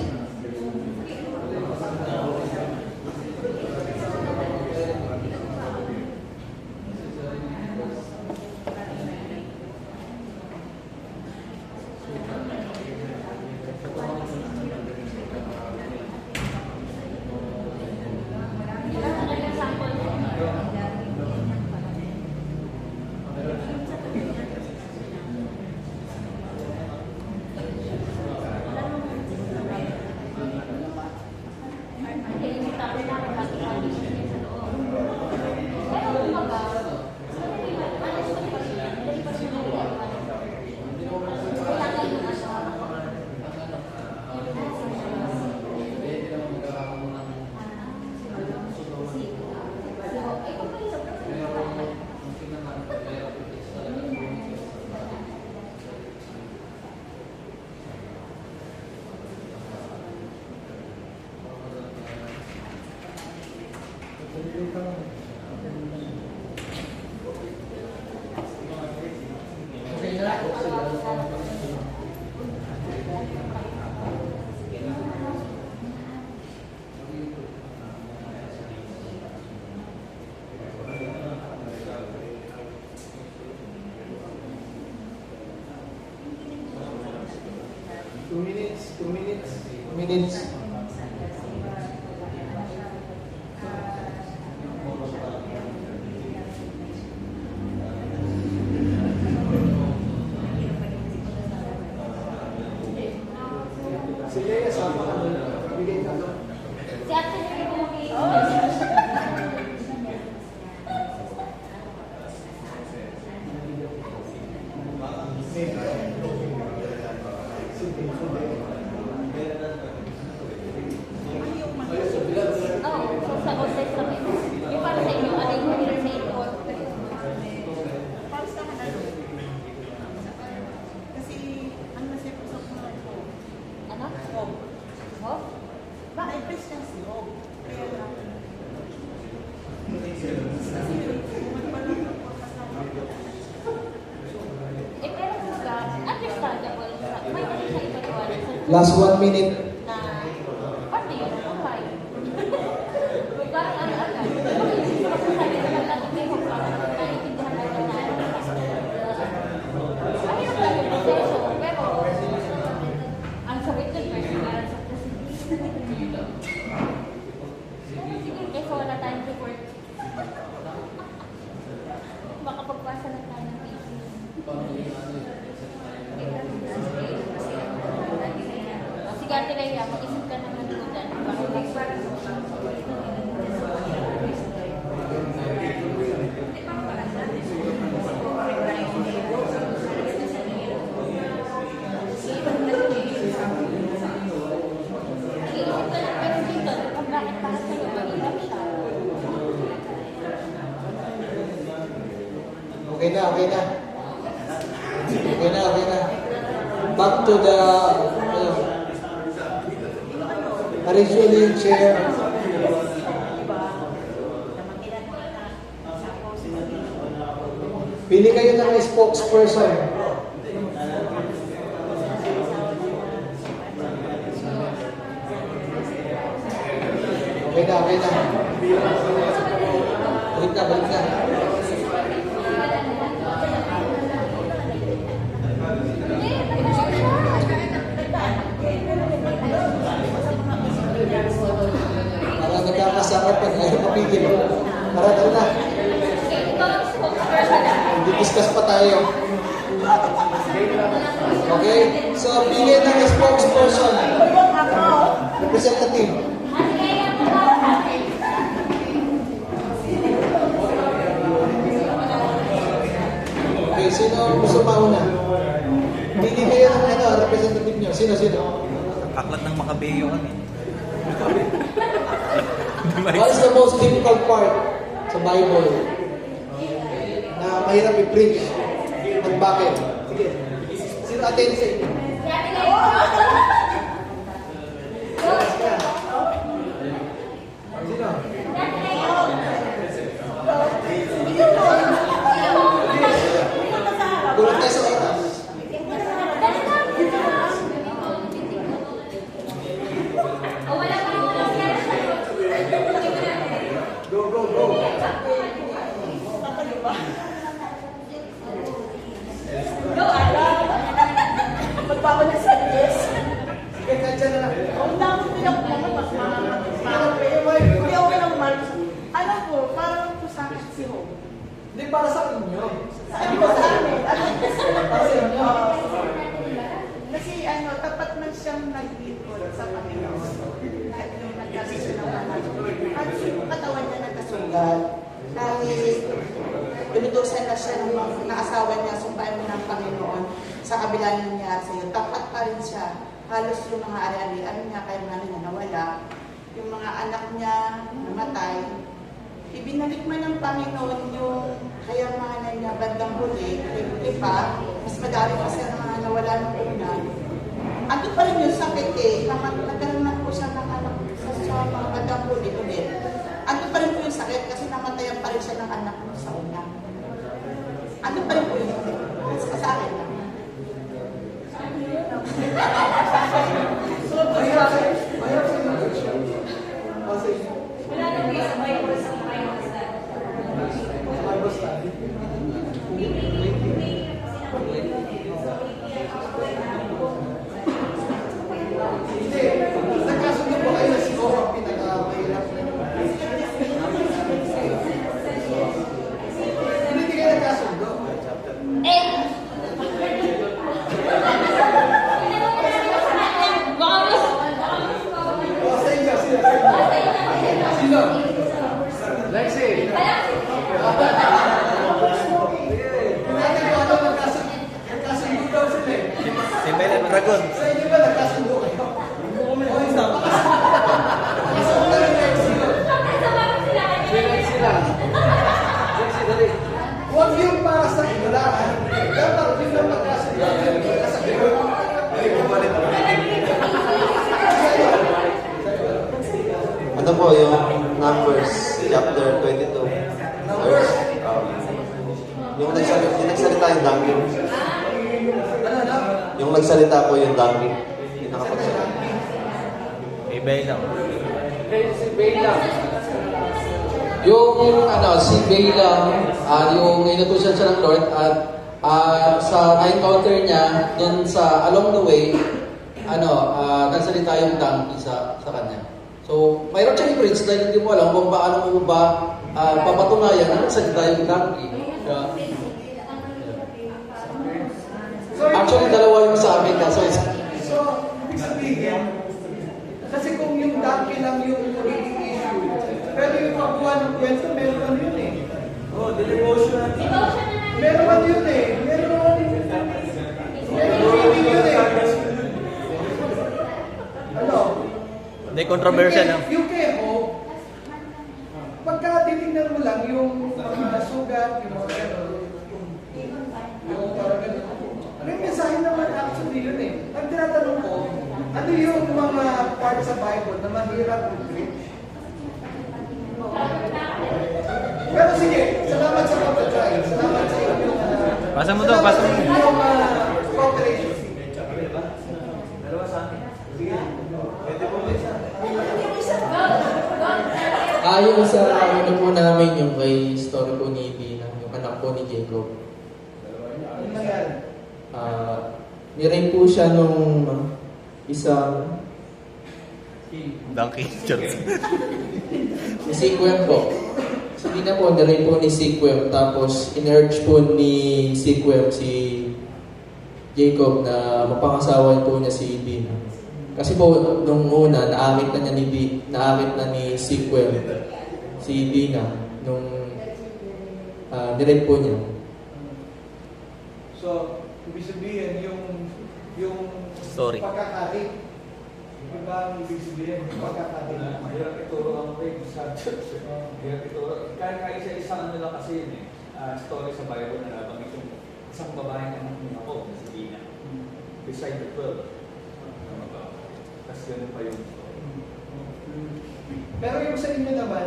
Two minutes. Sige, sama ka nun. Bigay ka nun. Si Ate Neri ko mag-i- Oo, so sa online kami. Yung para sa inyo, alay mo nila sa inyo. Para sa akin, ano? Kasi, ang nasipusok mo lang po. Ano? Home. Oh? Bakit press niya si home? Kaya lang. Kasi, magpalang po kasama. Eh, pero kumbaga, understandable. May kasi sa iba doon. Last 1 minute. Na, pati yun, okay. Parang ano-agad. Sabi ko lang natin may hope para naiintindihan natin na ano. Mahirap lang yung proseso, pero ang sabit nun, perseverance sa proseso. Sige, kaysa wala tayong support. Baka pagpasa na tayo ng thesis. Sige, Ate Leia, mag-isip ka naman doon dyan. Mag-iisip ka lang, pero dito, kung bakit para sa'yo, mahirap siya. Okay na. Back to the, arrange ulit yung chair. Pili kayo ng spokesperson. Okay na, okay na. Balik na, balik na. Para nagkakasakot pag ayaw mapigil. Tara, tara na. Di-discuss pa tayo. Okay? So, pili ng spokesperson. Representative. Okay, sino gusto mauna? Pili kayo ng representative nyo. Sino? Aklat ng Makabeyo kami. What is the most difficult part sa Bible na mahirap i-preach? At bakit? Sige. Sino atin sa inyo? Sino? Kulang tayo sa oras. Go. Magbawa na sa yes. Sige, kanya na lang. Ang dami pinagpunan, mas parang hindi okay lang man. Alam ko, parang po sa akin si Hope. Hindi para sa inyo. Sabi ko sa amin, Para sa inyo. kasi tapat man siyang nag-ikot sa Panginoon. At yung nagkakasin ng anak. At yung katawan niya nagkasugat. Dahil pinutusan na siya ng mga asawa niya, sumpain mo ng Panginoon sa kabila niya sa iyo. Tapat pa rin siya. Halos yung mga ari-arian niya, kaya mga niya nawala. Yung mga anak niya namatay. Ibinalik man ng Panginoon yung kayamanan niya bandang huli, pa, mas madami pa siya mga nawala ng una. Ando pa rin yung sakit nagkaroon na po siya ng anak sa mga bandang huli ulit. Ando pa rin po yung sakit kasi namatayan pa rin siya ng anak mo sa una. Ando pa rin po yung sakit. Sa akin lang. Mahirap sa inyo. Kasi, Bible study. Hindi. Nagkasundo ba kayo na si Goh ang pinaka-mahirap? Hindi kayo nagkasundo. O, sa inyo, sino? Lexi. Natin ko ano nagkasundo daw sila eh. Si Belen Dragon. Sa inyo ba nagkasundo kayo? O, isa. Nakasundo rin kayo sila. Lexi, dali. Huwag yung para sa inyo lang. Dapat yung lang magkasundo. Sa inyo. Ano po yung Numbers chapter 22 verse yung nagsalita yung donkey. Yung nagsalita po yung donkey. Yung nakapagsalita. Belen. Si Bela. Si Balaam, yung inutusan siya ng Lord at sa encounter niya doon sa along the way, nagsalita yung donkey sa kanya. So, mayroon siyang i-preach dahil hindi mo alam kung paano mo ba papatunayan na nagsalita yung donkey. Actually, dalawa yung sa amin. So, ibig sabihin, kasi kung yung donkey lang yung magiging issue, pero yung pagbuhan ng kwento, meron yun eh. Oh, the devotion. Meron yun eh. Meron feeling yun eh. Ano? Hindi controversial lang. Yung keho, pagka titignan mo lang yung mga sugat, yung mga gano'n, yung parang gano'n. May mensahe naman actually yun eh. Ang tinatanong ko, ano yung mga part sa Bible na mahirap i-preach? Pero sige, salamat sa pagkatry. Salamat sa inyong Pasa mo to, pasa mo. Yung cooperation. Yung sa ano po namin, yung kay story po ni Bina, yung anak po ni Jacob. Ano nangyari? Niray po siya nung isang Donkey. Charot. ni Sequem po. Si Bina po, niray po ni Sequem, tapos in-urge po ni Sequem si Jacob na mapangasawan po niya si Bina. Kasi po, nung una, naakit na ni Sequem si Bina nung nirep po niya. So, ibig sabihin, yung Story. pagkakari. Iba ang ibig sabihin, yung pagkakari. Mahirap ituro ang way sa church. Mahirap ituro. Kaya isa-isang ano lang kasi yun story sa Bible na nabanggit yung isang babaeng anak ni Jacob, si Dina. Beside the 12. Tama ba? Tapos ganun pa yung story. Pero yung sa inyo naman,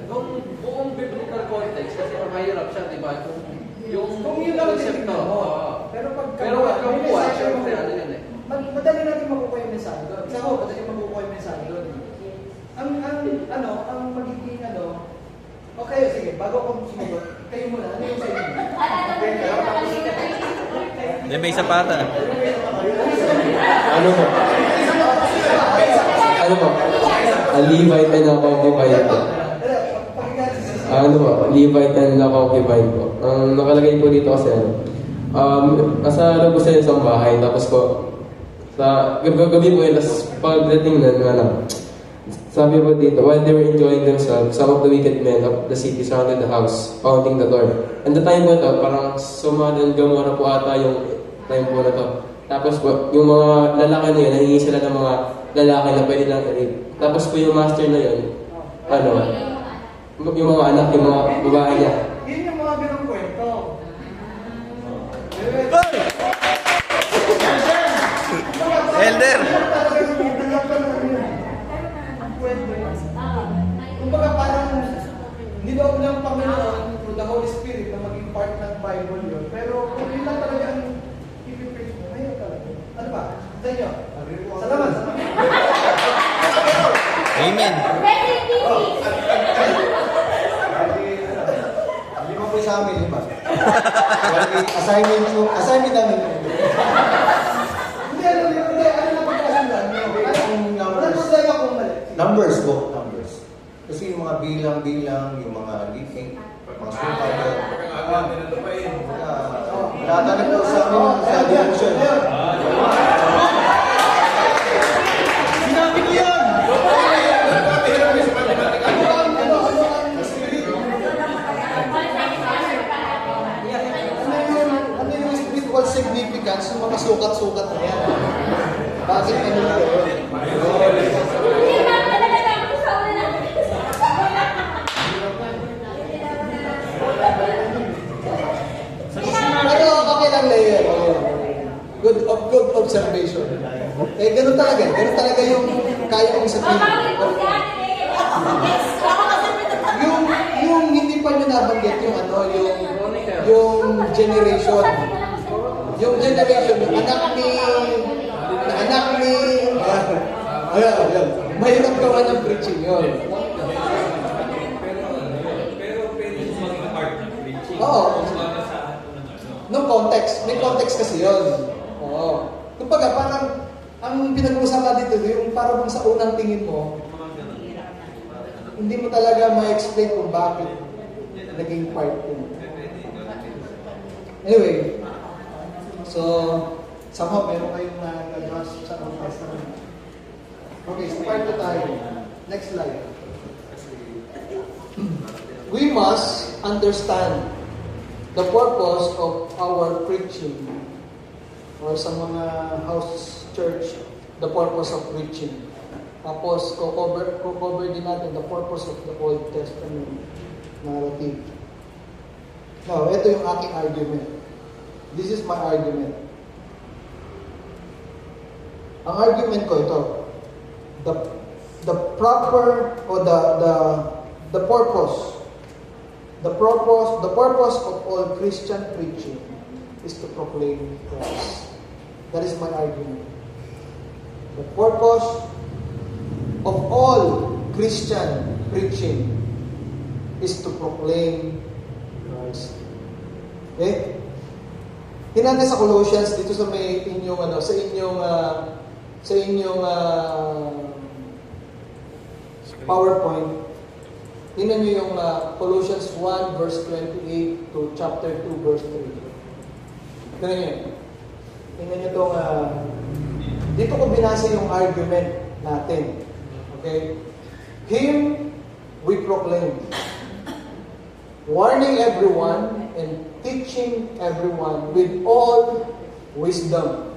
Nung buong biblical context, kasi mahirap siya, di ba? kung yun lang ang concept, titignan mo. Pero pag Pero wag kang buwan, syempre, ano yun eh. Madali natin makukuha yung mensahe doon. Sa ako, madali makukuha yung mensahe doon. Ang magiging okay, sige, bago ako sumagot, kayo muna, ano yung sa inyo? Hindi, may isa pa ata. Ano po? Ano po? Levite and occupied po. Ano po? Levite and occupied po. Ang nakalagay po dito kasi nasa loob sa isang bahay, tapos po, sa gabi po yun, tapos pagdating na, sabi po dito, while they were enjoying themselves, some of the wicked men of the city surrounded the house, pounding the door. And the time po ito, parang Sodom and Gomorrah po ata yung time po na to. Tapos po, yung mga lalaki na yun, nahingi sila ng mga lalaki na pwede lang i-rape. Tapos po yung master na yun, yung mga anak, yung mga babae niya. Yun yung mga ganong kwento. Elder! Kumbaga parang niloob ng Panginoon through the Holy Spirit na maging part ng Bible yun. Pero kung yun lang talaga ang i-preach mo, ngayon talaga. Ano ba? Sa inyo? Salamat. Amen. Lima po sa amin, lima. Assignment namin. Hindi, ano na pagkasundan nyo? Walang problema kung mali. Numbers po, numbers. Kasi yung mga bilang-bilang, yung mga leafing, mga sukat, natatanap po sa amin sa devotion. Sinabi ko yan! Ano yung spiritual significance ng mga sukat-sukat na yan? Bakit kanina yun? Pero okay lang layer. Good observation. Ganun talaga yung kaya kong sabihin. Yung hindi pa nyo nabanggit yung yung generation. Yung generation, anak ni ayan. Mahirap gawa ng preaching yun. Pero pwede maging part ng preaching. Oo. Sa context. May context kasi yun. Oo. Kumbaga, parang ang pinag-uusapan dito, yung parang sa unang tingin mo, hindi mo talaga ma-explain kung bakit naging part yun. Anyway, so, somehow meron kayong nag-advance sa Old Testament. Okay, so part 2 tayo. Next slide. We must understand the purpose of our preaching, or sa mga house church, the purpose of preaching. Tapos, cover din natin the purpose of the Old Testament narrative. Now, ito yung aking argument. This is my argument. Ang argument ko ito, the proper or the purpose the purpose of all Christian preaching is to proclaim Christ. That is my argument. The purpose of all Christian preaching is to proclaim Christ. Okay? Tingnan natin sa Colossians dito sa may inyong sa inyong PowerPoint. Tingnan niyo yung Colossians 1 verse 28 to chapter 2 verse 3. Tingnan niyo. Tingnan niyo tong dito ko binasa yung argument natin. Okay? Him we proclaim, warning everyone and teaching everyone with all wisdom.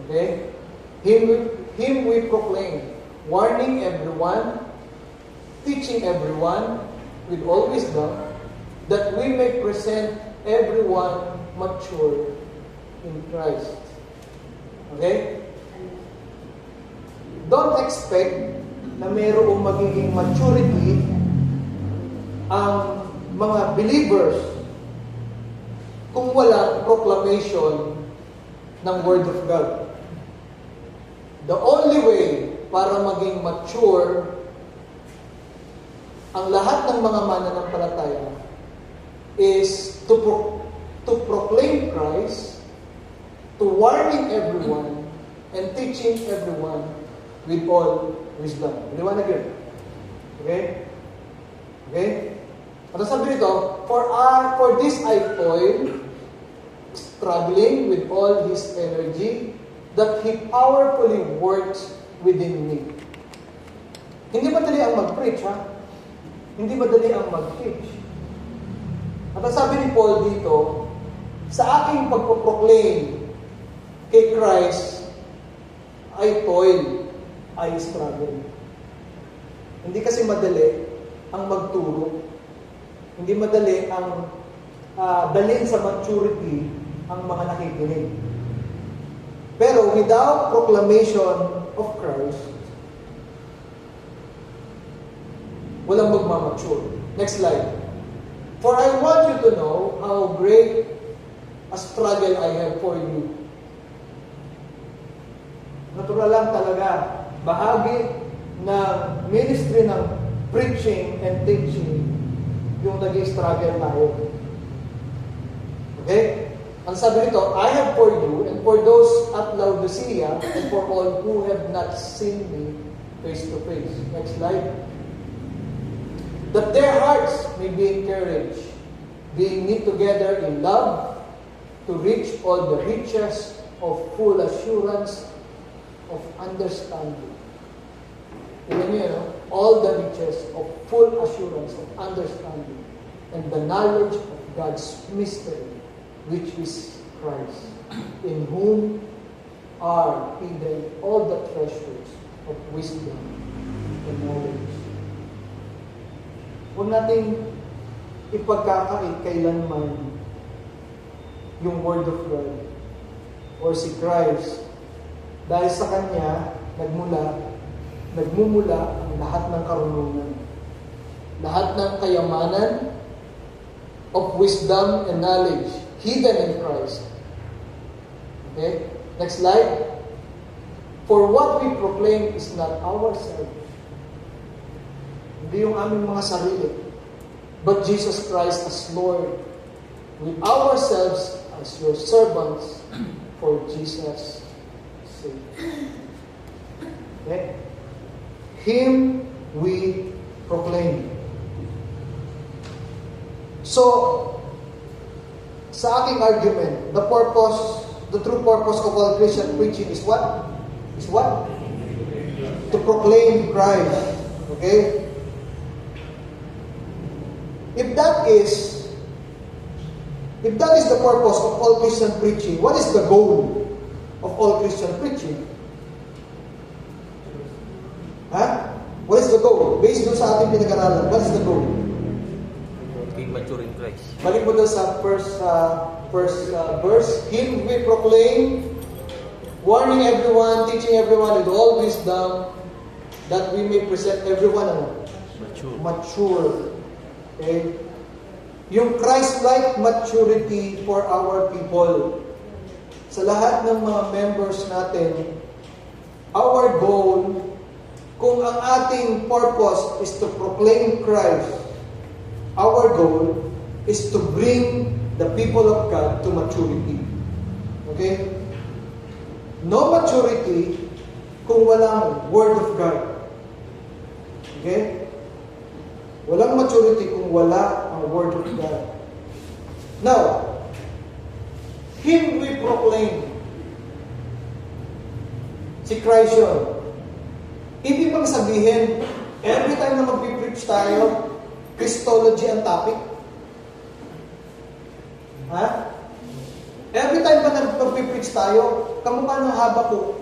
Okay? Him we proclaim, warning everyone, teaching everyone with all wisdom, that we may present everyone mature in Christ. Okay? Don't expect na mayroong magiging maturity ang mga believers kung walang proclamation ng Word of God. The only way para maging mature ang lahat ng mga mananampalataya is to proclaim Christ, to warning everyone, and teaching everyone with all wisdom. Liwanag yun. Okay? Okay? At sabi nito, for this I toil, struggling with all His energy, that He powerfully works within me. Hindi madali ang mag-preach, ha? Hindi madali ang mag-teach. At ang sabi ni Paul dito, sa aking pagpo-proclaim kay Christ, I toil, I struggle. Hindi kasi madali ang magturo. Hindi madali ang dalhin sa maturity ang mga nakikinig. Pero without proclamation of Christ, walang magmamature. Next slide. For I want you to know how great a struggle I have for you. Natural lang talaga, bahagi ng ministry ng preaching and teaching yung nag-struggle tayo. Okay? Ang sabi nito, I have for you and for those at Laodicea and for all who have not seen me face to face. Next slide. That their hearts may be encouraged, being knit together in love, to reach all the riches of full assurance of understanding. Tignan niyo, no? All the riches of full assurance of understanding and the knowledge of God's mystery, which is Christ, in whom are hidden all the treasures of wisdom and knowledge. Huwag nating ipagkakait kailanman yung Word of God or si Christ. Dahil sa Kanya, nagmumula ang lahat ng karunungan. Lahat ng kayamanan of wisdom and knowledge hidden in Christ. Okay? Next slide. For what we proclaim is not ourselves. Hindi yung aming mga sarili. But Jesus Christ as Lord, with ourselves as your servants for Jesus' sake. Okay? Him we proclaim. So, sa aking argument, the true purpose of all Christian preaching is what? Is what? To proclaim Christ. Okay? If that is the purpose of all Christian preaching, what is the goal of all Christian preaching? Ha? What is the goal? Based doon sa ating pinag-aralan, what is the goal? Being mature in Christ. Balik mo doon sa first verse. Him we proclaim, warning everyone, teaching everyone with all wisdom, that we may present everyone Mature. mature Okay? Yung Christ-like maturity for our people. Sa lahat ng mga members natin, our goal, kung ang ating purpose is to proclaim Christ, our goal is to bring the people of God to maturity. Okay? No maturity kung walang Word of God. Okay? Walang maturity kung wala ang Word of God. Now, Him we proclaim. Si Christ yun. Ibig bang sabihin, every time na mag-preach tayo, Christology ang topic? Ha? Every time pa na mag-preach tayo, kamukha ng haba po.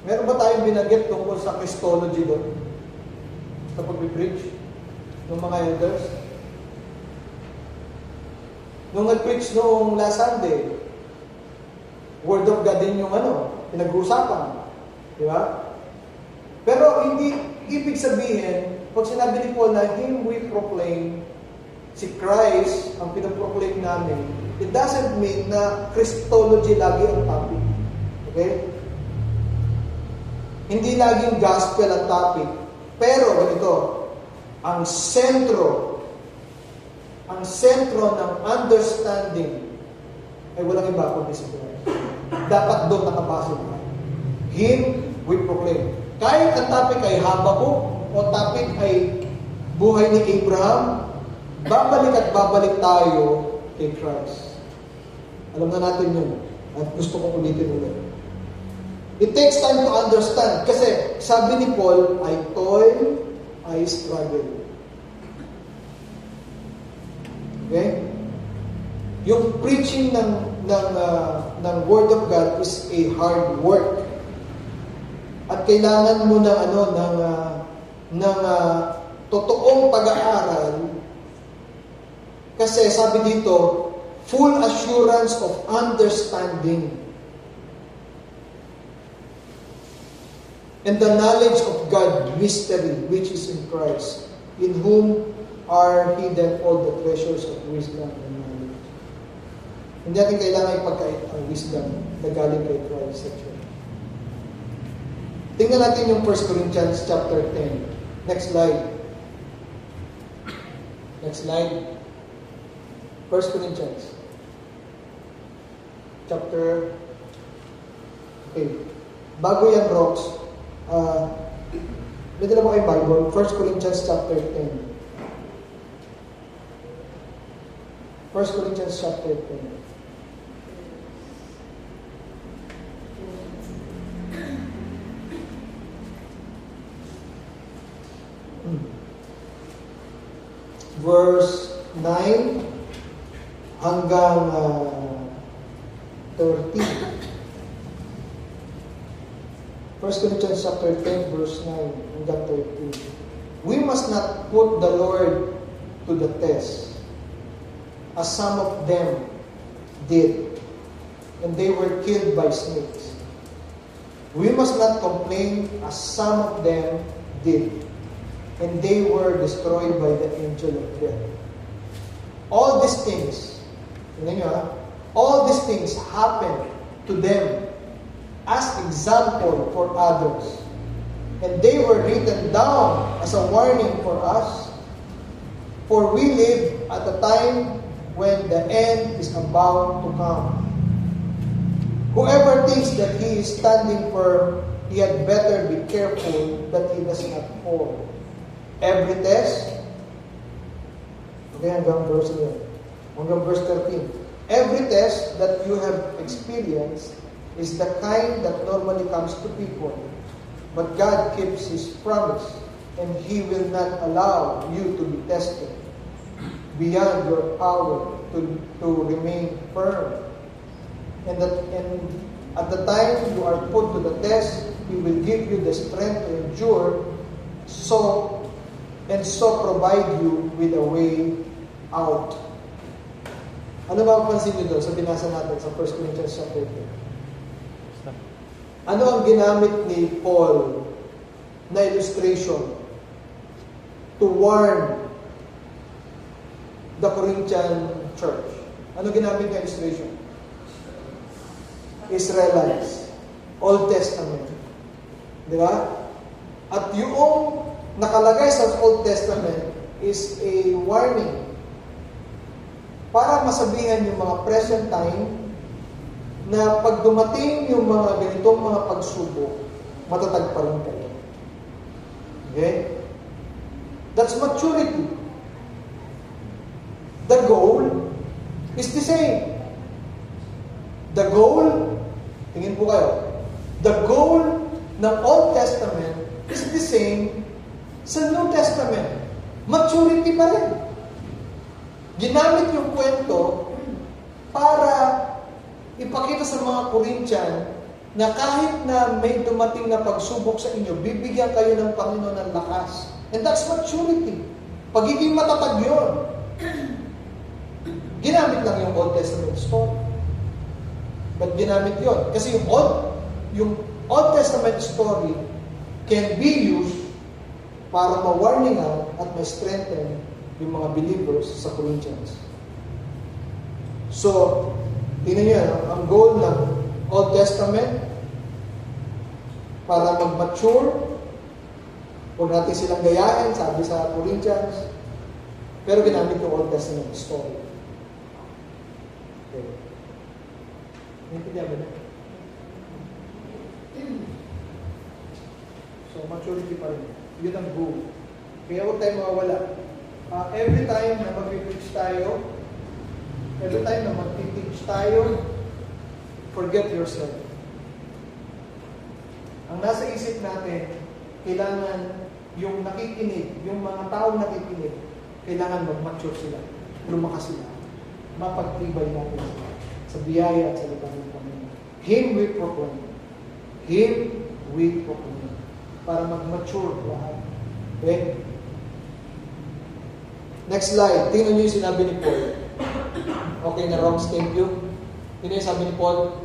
Meron ba tayong binagit tungkol sa Christology doon? Sa pag-preach? Ng mga elders? Nung nag-preach noong last Sunday, Word of God din yung pinag-uusapan. Di ba? Pero hindi ibig sabihin, pag sinabi ni Paul na Him we proclaim, si Christ ang pinaproclaim namin, it doesn't mean na Christology lagi ang topic. Okay? Hindi laging gospel ang topic. Pero ganito, ang sentro ng understanding ay walang iba kundi si Christ. Dapat doon nakabase na. Him we proclaim. Kahit ang topic ay Habakuk o topic ay buhay ni Abraham, babalik at babalik tayo kay Christ. Alam na natin yun. At gusto kong ulitin ulit. It takes time to understand. Kasi sabi ni Paul, I toil, I struggle. Okay? Yung preaching ng Word of God is a hard work. At kailangan mo ng totoong pag-aaral. Kasi sabi dito, full assurance of understanding and the knowledge of God, mystery, which is in Christ, in whom are hidden all the treasures of wisdom and knowledge. Hindi natin kailangan ipagkait ang wisdom na galing kay Christ. Tingnan natin yung 1 Corinthians chapter 10. Next slide. Next slide. 1 Corinthians chapter 8. Bago yan, Rox, may dala mo kayo Bible, 1 Corinthians chapter 10. 1 Corinthians chapter 10. Verse 9 hanggang 13. 1 Corinthians chapter 10 verse 9 hanggang 13. We must not put the Lord to the test, as some of them did, and they were killed by snakes. We must not complain, as some of them did, and they were destroyed by the angel of death. All these things, all these things happened to them as example for others, and they were written down as a warning for us, for we live at a time when the end is about to come. Whoever thinks that he is standing firm, he had better be careful that he does not fall. Every test, hanggang verse 13. Every test that you have experienced is the kind that normally comes to people. But God keeps His promise, and He will not allow you to be tested beyond your power to remain firm. And at the time you are put to the test, He will give you the strength to endure, so provide you with a way out. Ano ba mapansin nyo doon sa binasa natin sa 1 Corinthians chapter 10? Ano ang ginamit ni Paul na illustration to warn the Corinthian church. Ano ginamit niya illustration? Israelites. Old Testament. Di ba? At yung nakalagay sa Old Testament is a warning para masabihan yung mga present time na pag dumating yung mga ganitong mga pagsubok, matatag pa rin kayo. Okay? That's maturity. The goal is the same. The goal, tingin po kayo, the goal ng Old Testament is the same sa New Testament. Maturity pa rin. Ginamit yung kwento para ipakita sa mga Corinthian na kahit na may dumating na pagsubok sa inyo, bibigyan kayo ng Panginoon ng lakas. And that's maturity. Pagiging matatag yun. Ginamit lang yung Old Testament story. But ginamit yun. Kasi yung Old Testament story can be used para ma-warning out at ma-strengthen yung mga believers sa Corinthians. So, tingnan nyo, ang goal ng Old Testament para mag-mature, huwag natin silang gayahin, sabi sa Corinthians, pero ginamit yung Old Testament story. Okay. Naintindihan ba na? So, maturity pa rin. Yun ang goal. Kaya huwag tayo mawawala. Every time na mag-preach tayo, every time na mag-teach tayo, forget yourself. Ang nasa isip natin, kailangan yung nakikinig, yung mga tao nakikinig, kailangan mag-mature sila, lumakas sila, mapagtibay natin sila sa biyaya at sa lipan ng Panginoon. Him we proclaim. Him we proclaim. Para mag-mature lahat. Okay? Next slide. Tingnan niyo yung sinabi ni Paul. Okay na, Roms, thank you. Tingnan yung sabi ni Paul,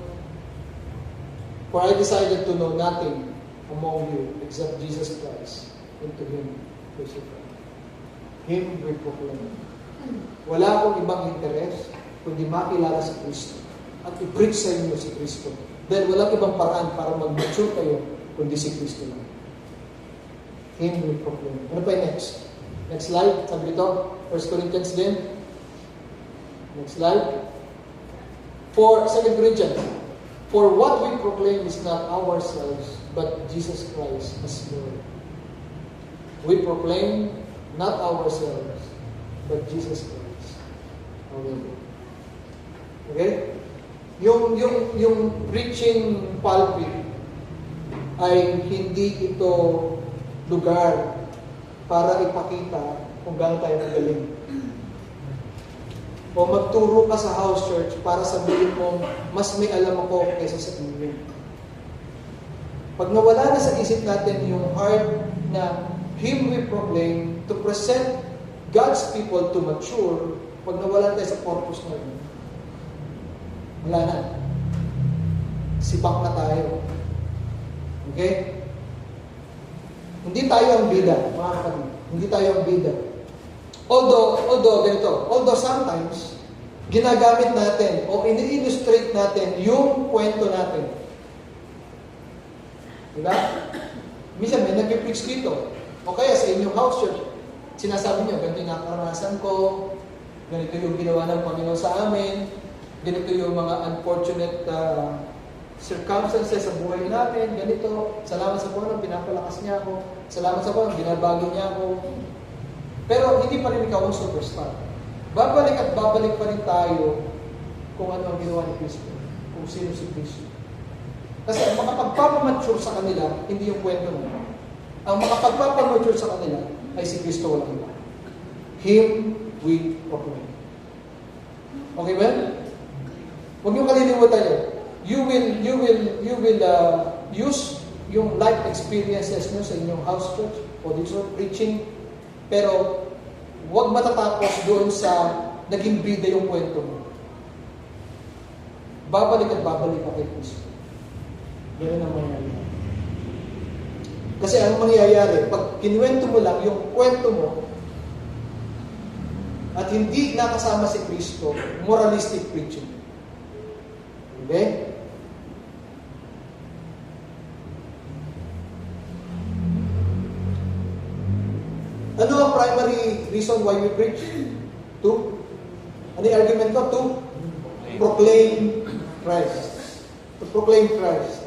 for I decided to know nothing among you except Jesus Christ and to Him crucified. Him we proclaim. Wala akong ibang interes kundi makilala si Kristo at i-preach sa inyo si Kristo. Dahil walang ibang paraan para mag-mature kayo kundi si Kristo lang. Him we proclaim. Ano pa yung next? Next slide. Sabi ito, 1 Corinthians din. Next slide. 2 Corinthians. For what we proclaim is not ourselves, but Jesus Christ as Lord. We proclaim not ourselves, but Jesus Christ our Lord. Okay? Yung preaching pulpit ay hindi ito lugar para ipakita kung gaano tayo magaling. O magturo ka sa house church para sabihin mo, mas may alam ako kaysa sa inyo. Pag nawala na sa isip natin yung heart na Him we proclaim to present God's people to mature, pag nawala tayo sa purpose na yun, wala na. Sibak na tayo. Okay? Hindi tayo ang bida, mga kapatid. Hindi tayo ang bida. Although sometimes, ginagamit natin o ini-illustrate natin yung kwento natin. Diba? Minsan may nag-preach dito. O kaya sa inyong house church, sinasabi nyo, ganito yung nakaranasan ko, ganito yung ginawa ng Panginoon sa amin, ganito yung mga unfortunate circumstances sa buhay natin, ganito, salamat sa Panginoon, pinapalakas niya ako, salamat sa Panginoon, binabago niya ako. Pero hindi pa rin ikaw ang superstar. Babalik at babalik pa rin tayo kung ano ang ginawa ni Kristo, kung sino si Kristo. Kasi ang makapagpapamature sa kanila, hindi yung kwento mo. Ang makapagpapamature sa kanila ay si Kristo walang iba. Him we proclaim. Okay ba? Huwag niyong kalilimutan yun. You will use yung life experiences nyo sa inyong house church o dito preaching, pero huwag matatapos doon sa naging bida yung kwento mo. Babalik at babalik ka kay Kristo. Ganun ang mangyayari. Kasi ang mangyayari, pag kinuwento mo lang yung kwento mo, at hindi nakasama si Kristo, moralistic preaching. Okay? Ano ang primary reason why we preach? Ano yung argument ko? To proclaim Christ. To proclaim Christ.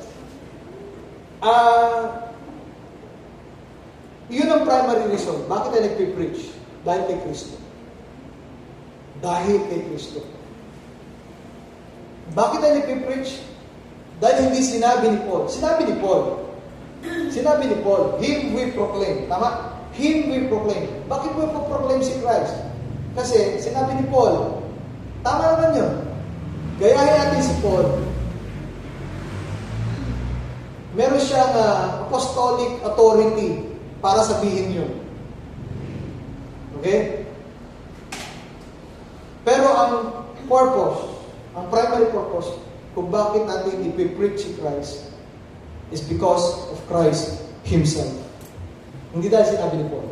Yun ang primary reason. Bakit tayo nagpipreach? Dahil kay Kristo. Dahil kay Kristo. Bakit tayo nagpipreach? Dahil hindi sinabi ni Paul. Sinabi ni Paul. Sinabi ni Paul, Him we proclaim. Tama? Him we proclaim. Bakit mo proclaim si Christ? Kasi sinabi ni Paul, tama naman yun. Gayahin natin si Paul. Meron siyang apostolic authority para sabihin yun. Okay? Pero ang purpose, ang primary purpose, kung bakit natin ipipreach si Christ is because of Christ Himself. Hindi dahil sinabi ni Paul.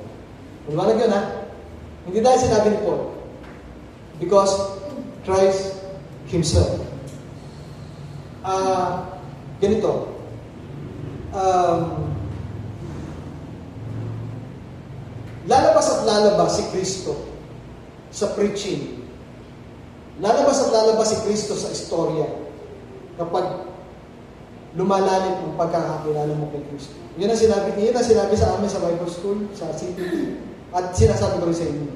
Maliwanag yun, ha? Hindi dahil sinabi ni Paul. Because Christ Himself. Ganito. Lalabas at lalabas si Kristo sa preaching. Lalabas at lalabas si Kristo sa istorya kapag lumalalim ang pagkakakilala mo kay Kristo. Yun ang sinabi sa amin sa Bible School, sa CPT, at sinasabi ko rin sa inyo.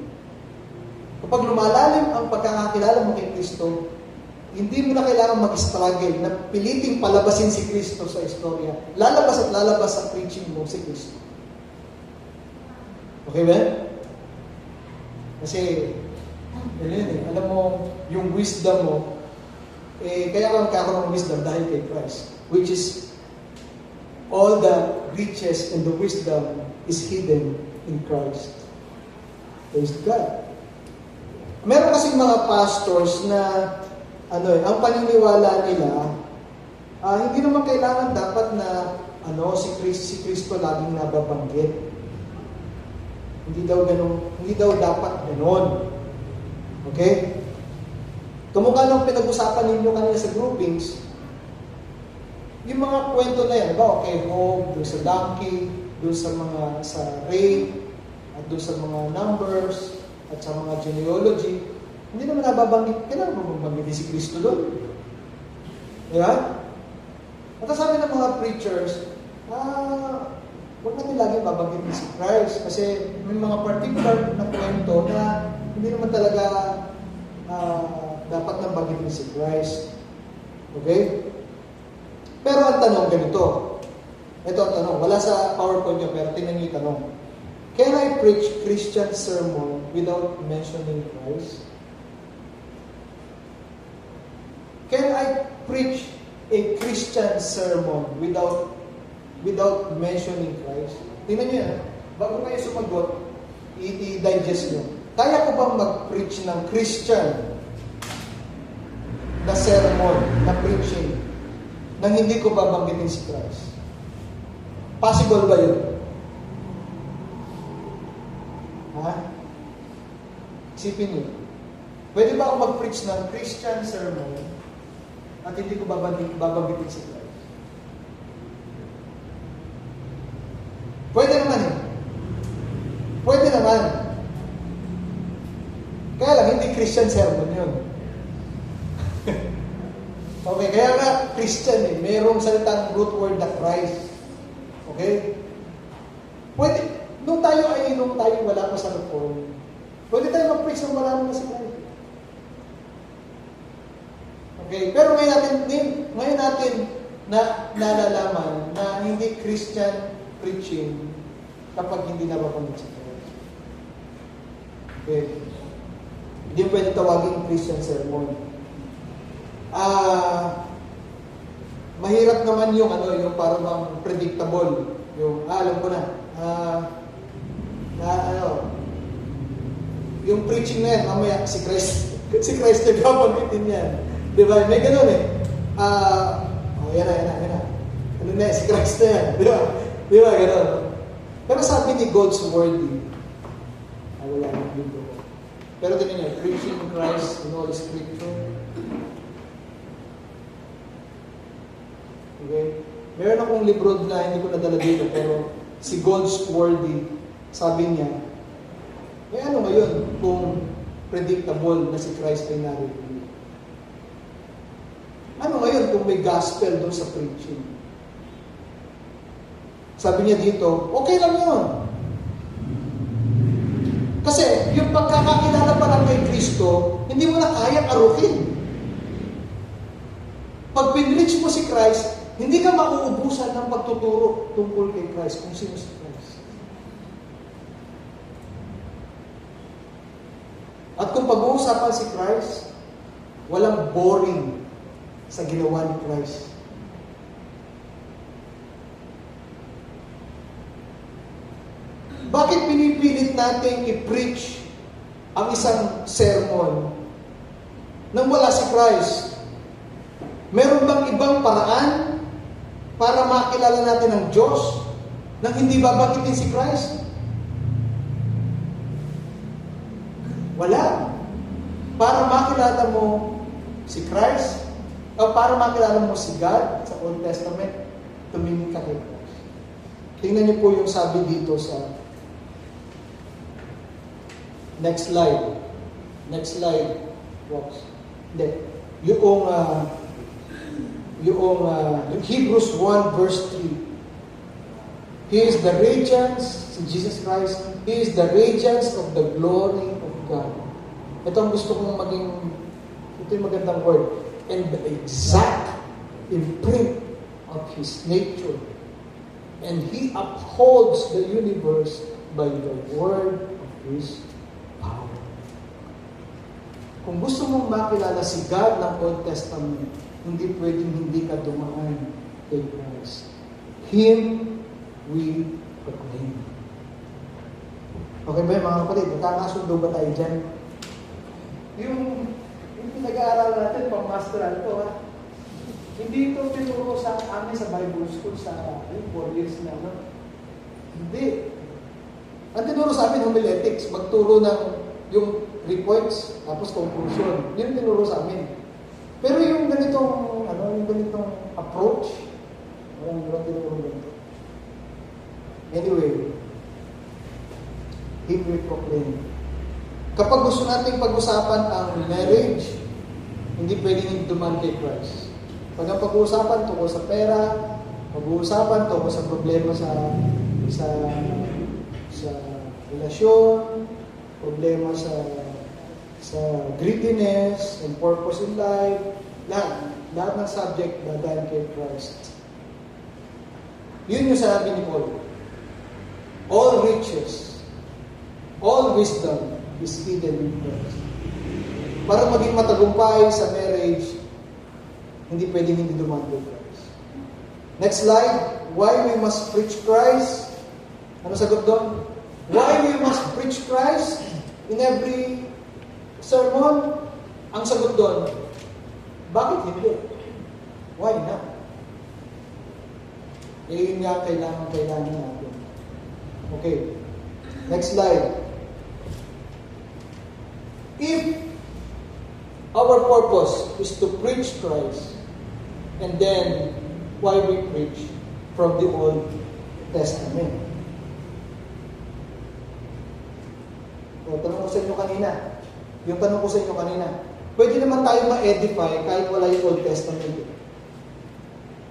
Kapag lumalalim ang pagkakakilala mo kay Kristo, hindi mo na kailangan mag-struggle na piliting palabasin si Kristo sa istorya. Lalabas at lalabas sa preaching mo si Kristo. Okay ba? Kasi, alam mo, yung wisdom mo, kaya ka magkakaroon ng wisdom dahil kay Christ. Which is, all the riches and the wisdom is hidden in Christ. Praise God. Meron kasing mga pastors na, ang paniniwala nila, hindi naman kailangan dapat na, si Kristo laging nababanggit. Hindi daw dapat ganon. Okay? Kamukha nung pinag-usapan ninyo kanina sa groupings, yung mga kwento na yan, kay Job, doon sa donkey, doon sa Ray, at doon sa mga numbers, at sa mga genealogy, hindi naman nababanggit. Kailangan mo mabanggit si Kristo doon. Diba? At sabi ng mga preachers, huwag natin lagi babanggit si Christ kasi may mga particular na kwento na hindi naman talaga dapat nang banggitin si Christ. Okay? Pero ang tanong ganito. Ito ang tanong. Wala sa PowerPoint nyo, pero tingnan nyo yung tanong. Can I preach Christian sermon without mentioning Christ? Can I preach a Christian sermon without mentioning Christ? Tingnan nyo yan. Bago kayo sumagot, i-digest nyo. Kaya ko bang mag-preach ng Christian na sermon, na preaching, nang hindi ko babanggitin si Christ? Possible ba yun? Isipin nyo. Pwede ba ako mag-preach ng Christian sermon at hindi ko babanggitin si Christ? Pwede naman eh. Pwede naman. Kaya lang, hindi Christian sermon yun. Okay, kaya nga Christian eh. Mayroong salitang root word na Christ. Okay? Pwede, nung tayo wala pa sa reform, pwede tayo mag-preach ng wala naman si Christ. Okay, pero ngayon natin nalalaman na hindi Christian preaching kapag hindi nababanggit si Christ. Okay. Hindi pwede tawagin Christian sermon. Mahirap naman yung parang predictable. Yung, alam ko na. Yung preaching na yan, mamaya si Christ nagpapanggitin yan. Diba? May ganun eh. Yan na. Ano na, si Christ na yan. Diba? Di ba, gano'n? Pero sabi ni Goldsworthy, ay wala nang libro ko. Pero tingnan niyo, Preaching Christ in all Scripture. Okay? Meron akong libro na hindi ko nadala dito, pero si Goldsworthy, sabi niya, ano ngayon kung predictable na si Christ ay narito? Ano ngayon kung may gospel doon sa preaching? Sabi niya dito, okay lang yun. Kasi yung pagkakakilala pa lang kay Kristo, hindi mo na kayang aruhin. Pag pinreach mo si Christ, hindi ka mauubusan ng pagtuturo tungkol kay Christ, kung sino si Christ. At kung pag-uusapan si Christ, walang boring sa ginawa ni Christ. Bakit pinipilit natin i-preach ang isang sermon nang wala si Christ? Meron bang ibang paraan para makilala natin ang Diyos nang hindi babanggitin si Christ? Wala. Para makilala mo si Christ, o para makilala mo si God sa Old Testament, tumingin ka kay Christ. Tingnan niyo po yung sabi dito sa next slide. Next slide. Walks. Hindi. Yung Hebrews 1 verse 3. He is the radiance, si Jesus Christ, He is the radiance of the glory of God. Ito ang gusto kong ito yung magandang word. And the exact imprint of His nature. And He upholds the universe by the word of His power. Kung gusto mong makilala si God ng Old Testament, hindi pwedeng hindi ka dumaan kay Christ. Him we proclaim. Okay ba mga kapatid? Magkakasundo ba tayo dyan? Yung pinag-aaral natin, pang-masteral to, ha? Hindi ito tinuro sa amin sa Bible School sa 4 years na, no? Hindi. Ang tinuro sa amin, homiletics, magturo ng yung 3 points, tapos conclusion. Yun tinuro sa amin. Pero yung ganitong, yung ganitong approach, walang tinuro ganito. Anyway, Him we proclaim. Kapag gusto nating pag-usapan ang marriage, hindi pwedeng hindi duman kay Christ. Pag ang pag-uusapan tungkol sa pera, pag-uusapan tungkol sa problema sa relasyon, problema sa greediness and purpose in life, lahat ng subject dadaan kay Christ. Yun yung sabi ni Paul. All riches, all wisdom is hidden in Christ. Para maging matagumpay sa marriage, hindi pwedeng hindi dumaan kay Christ. Next slide. Why we must preach Christ? Ano sagot doon? Why we must preach Christ in every sermon? Ang sagot doon, bakit hindi? Why not? Yun nga kailangan natin. Okay. Next slide. If our purpose is to preach Christ, and then why we preach from the Old Testament? So, tanong ko sa inyo kanina, pwede naman tayo ma-edify kahit wala yung Old Testament.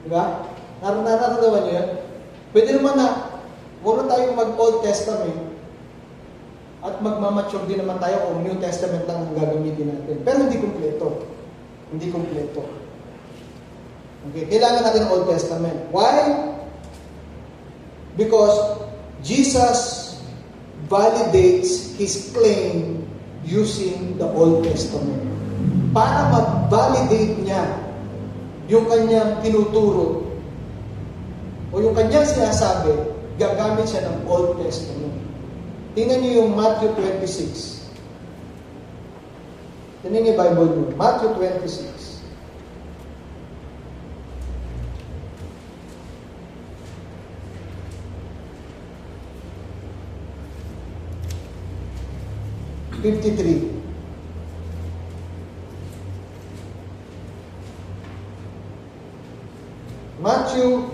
Diba? Nararamdaman nyo yan? Pwede naman na wala tayong mag-Old Testament at magmamature din naman tayo kung New Testament lang ang gagamitin natin. Pero hindi kumpleto. Okay, kailangan natin ng Old Testament. Why? Because Jesus validates His claim using the Old Testament. Para mag-validate niya yung kanyang tinuturo o yung kanyang sinasabi, gagamit siya ng Old Testament. Tingnan niyo yung Matthew 26. Tingnan niyo yung Bible niyo. Matthew 26. 53. Matthew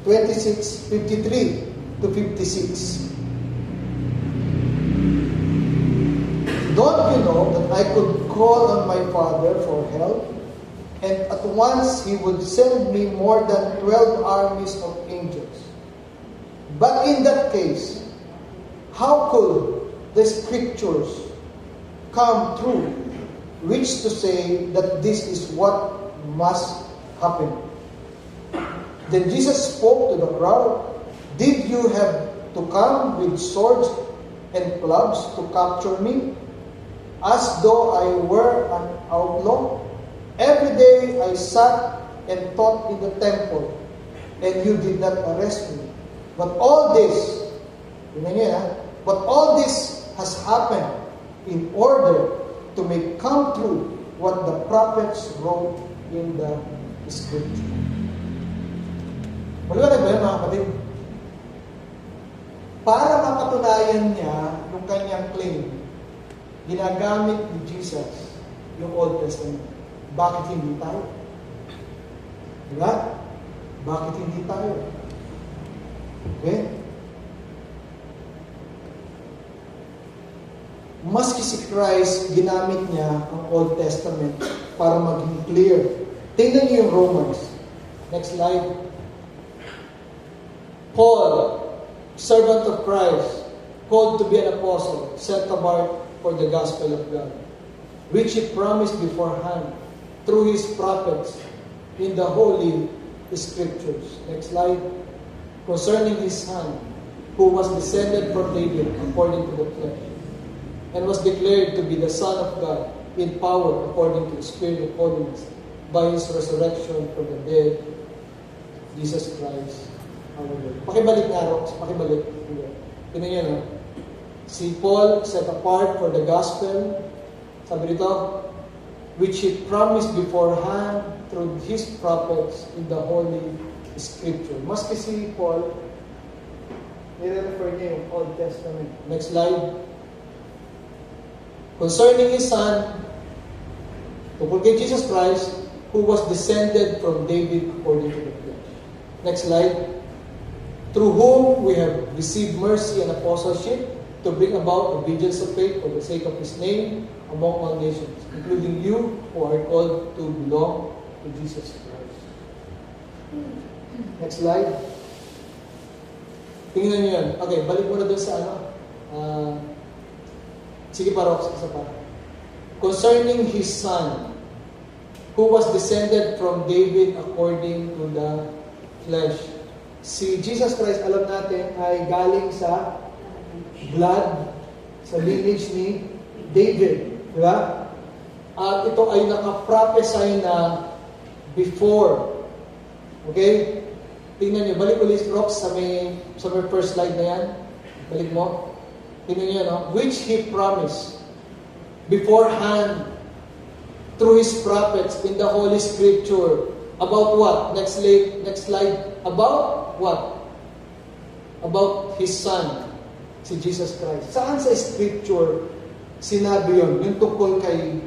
26, 53 to 56. Don't you know that I could call on my Father for help, and at once He would send me more than 12 armies of angels? But in that case, how could the Scriptures come true, which to say that this is what must happen? Then Jesus spoke to the crowd. Did you have to come with swords and clubs to capture me, as though I were an outlaw? Every day I sat and taught in the temple, and you did not arrest me. But all this, but all this has happened in order to make come true what the prophets wrote in the Scripture. Maliwanag ba yun, mga kapatid? Para mapatunayan niya yung kanyang claim, ginagamit ni Jesus yung Old Testament. Bakit hindi tayo? Diba? Bakit hindi tayo? Okay? Maski si Christ, ginamit niya ang Old Testament para maging clear. Tingnan niyo yung Romans. Next slide. Paul, servant of Christ, called to be an apostle, set apart for the gospel of God, which He promised beforehand through His prophets in the Holy Scriptures. Next slide. Concerning His Son, who was descended from David according to the flesh, and was declared to be the Son of God in power according to the Spirit of holiness, by His resurrection from the dead, Jesus Christ, our Lord. Pakibalik nga, Rox. Pakibalik. Tingnan niyo, no? Si Paul set apart for the gospel. Sabi dito, which He promised beforehand through His prophets in the Holy Scripture. Maski si Paul, nire-refer niya yung Old Testament. Next slide. Concerning His Son, tungkol kay Jesus Christ, who was descended from David according to the flesh. Next slide. Through whom we have received mercy and apostleship to bring about obedience of faith for the sake of His name among all nations, including you who are called to belong to Jesus Christ. Next slide. Tingnan niyo yan. Okay, balik muna doon sa sige pa, Rox, isa pa. Concerning His Son, who was descended from David according to the flesh. Si Jesus Christ, alam natin, ay galing sa blood, sa lineage ni David. Di ba? At ito ay nakaprophesy na before. Okay? Tingnan niyo, balik ulit, Rox, sa may first slide na yan. Balik mo. Tingnan niyo, no? Which He promised beforehand through His prophets in the Holy Scripture. About what? Next slide. About what? About His Son, si Jesus Christ. Saan sa Scripture sinabi yun? Yung tungkol kay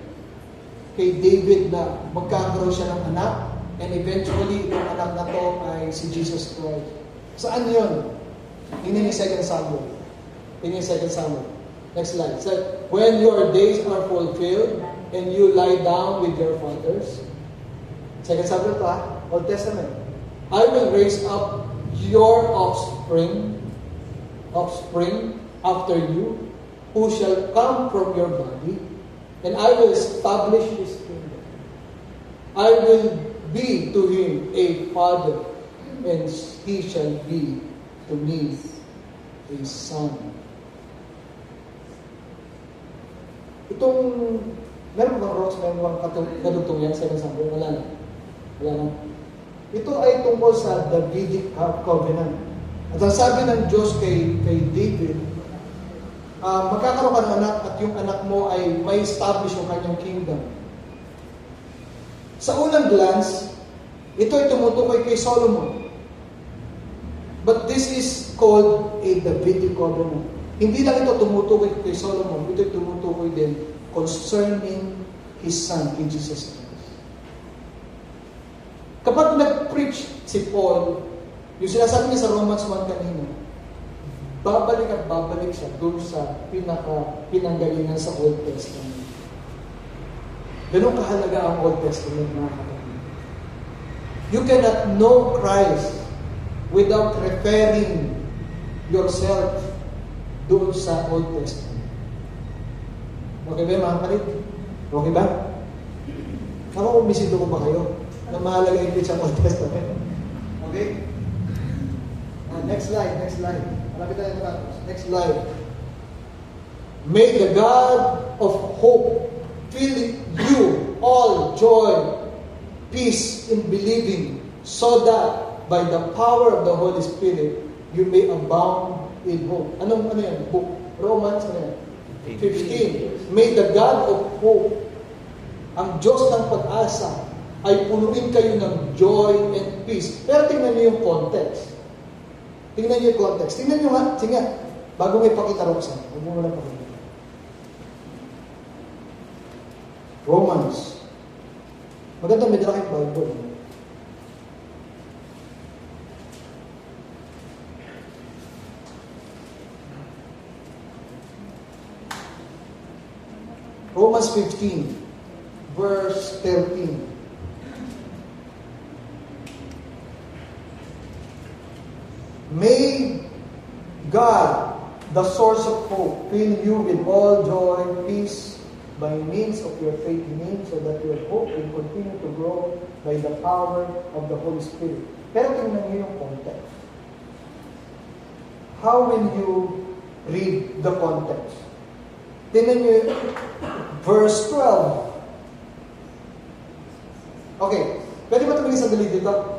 David na magkakaroon siya ng anak, and eventually, itong anak na to ay si Jesus Christ. Saan yun? Tingnan niyo 2 Samuel. Tingnan niyo 2 Samuel. Next slide. So, when your days are fulfilled, and you lie down with your fathers. 2 Samuel to, Old Testament. I will raise up your offspring after you, who shall come from your body, and I will establish His kingdom. I will be to him a father, and he shall be to me a son. Itong, meron bang Rox, meron bang katutong yan sa Samuel? Wala na. Ito ay tungkol sa Davidic covenant. At ang sabi ng Diyos kay David, magkakaroon ka ng anak at yung anak mo ay may establish yung kanyang kingdom. Sa unang glance, ito ay tumutukoy kay Solomon. But this is called a Davidic covenant. Hindi lang ito tumutukoy kay Solomon, ito tumutukoy din concerning His Son, King Jesus Christ. Kapag nag-preach si Paul, yung sinasabi niya sa Romans 1 kanina, babalik at babalik siya doon sa pinanggalingan sa Old Testament. Ganun kahalaga ang Old Testament, mga kapatid. You cannot know Christ without referring yourself doon sa Old Testament. Okay ba, mga kapatid? Okay ba? Nakukumbisido ko ba kayo na mahalaga yung preach ang Old Testament? Okay? Next slide. Malapit tayo na tapos. Next slide. May the God of hope fill you all joy, peace in believing, so that by the power of the Holy Spirit, you may abound in hope. Ano yan? Book. Romans, ano yan? 15. May the God of hope, ang Diyos ng pag-asa, ay punuin kayo ng joy and peace. Pero tingnan niyo yung context. Tingnan niyo yung context. Tingnan niyo nga. Sige nga. Bago may pakita, Roxanne. Huwag mo lang pakita. Romans. Maganda, may dala kayong Bible. Romans 15, verse 13. May God, the source of hope, fill you with all joy, peace, by means of your faith in Him, so that your hope will continue to grow by the power of the Holy Spirit. Pero tingnan niyo yung context. How will you read the context? Tingnan niyo verse 12. Okay, pwede ba tumingin sandali dito?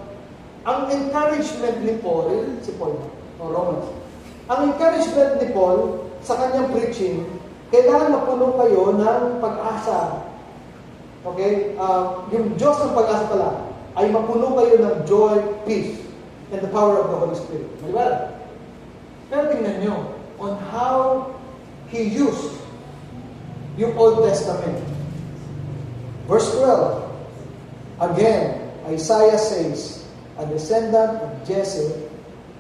Ang encouragement ni Paul, si Paul, o Romans, ang encouragement ni Paul sa kanyang preaching, kailangan mapuno kayo ng pag-asa. Okay? Yung Diyos ng pag-asa pala, ay mapuno kayo ng joy, peace, and the power of the Holy Spirit. Maliwala? Pero tingnan nyo, on how He used yung Old Testament. Verse 12. Again, Isaiah says, a descendant of Jesse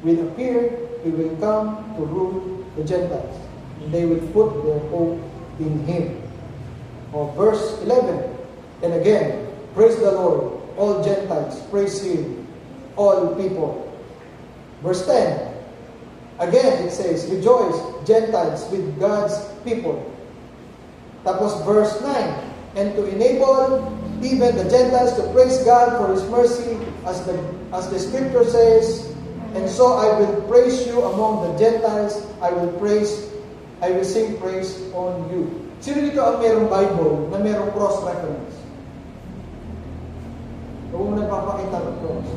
will appear, he will come to rule the Gentiles. And they will put their hope in him. Or verse 11. And again, praise the Lord, all Gentiles, praise Him, all people. Verse 10. Again, it says, rejoice, Gentiles, with God's people. Tapos verse 9. And to enable even the Gentiles to praise God for His mercy, as the Scripture says, and so I will praise you among the Gentiles, I will sing praise on you. Sino dito ang mayroong Bible na mayroong cross-reference? Huwag mo nagpapakita ng cross.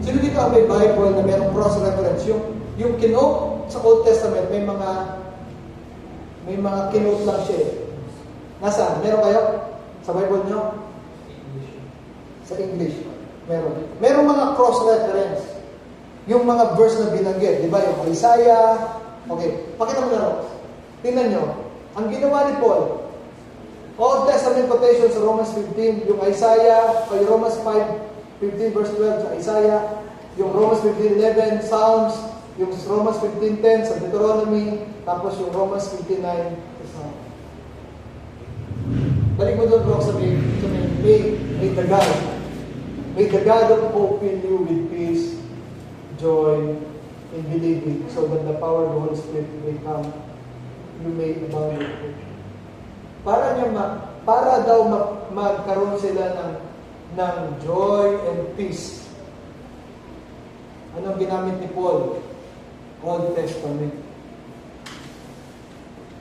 Sino dito ang may Bible na mayroong cross-reference? Yung kinote sa Old Testament, may mga kinote lang siya. Nasaan? Meron kayo? Sa Bible nyo? Sa English. Meron. Merong mga cross-reference. Yung mga verse na binanggit. Di ba? Yung Isaiah. Okay. Pakita mo na rin. Tingnan nyo. Ang ginawa ni Paul, Old Testament quotation sa Romans 15, yung Isaiah, o yung Romans 5:15 verse 12 sa Isaiah, yung Romans 15:11, Psalms, yung Romans 15:10 sa Deuteronomy, tapos yung Romans 15:9 sa Psalms. Balik mo doon, bro, sa may the God of hope fill you with peace, joy, in believing, so that the power of the Holy Spirit may come, you may abound in hope. Para daw magkaroon sila ng joy and peace. Anong ginamit ni Paul? Old Testament.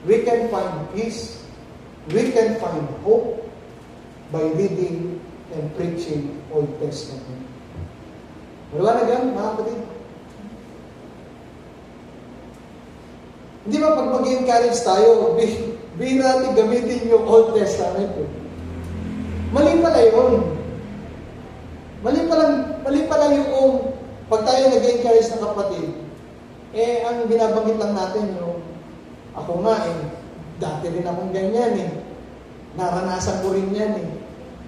We can find peace, we can find hope by reading and preaching Old Testament. Wala na gan, mga kapatid? Hindi ba pag mag-encourage tayo, bihira natin gamitin yung Old Testament. Mali pala yun. Mali pala yung pag tayo nag-encourage ng kapatid, ang binabanggit lang natin Ako nga dati rin akong ganyan Naranasan ko rin yan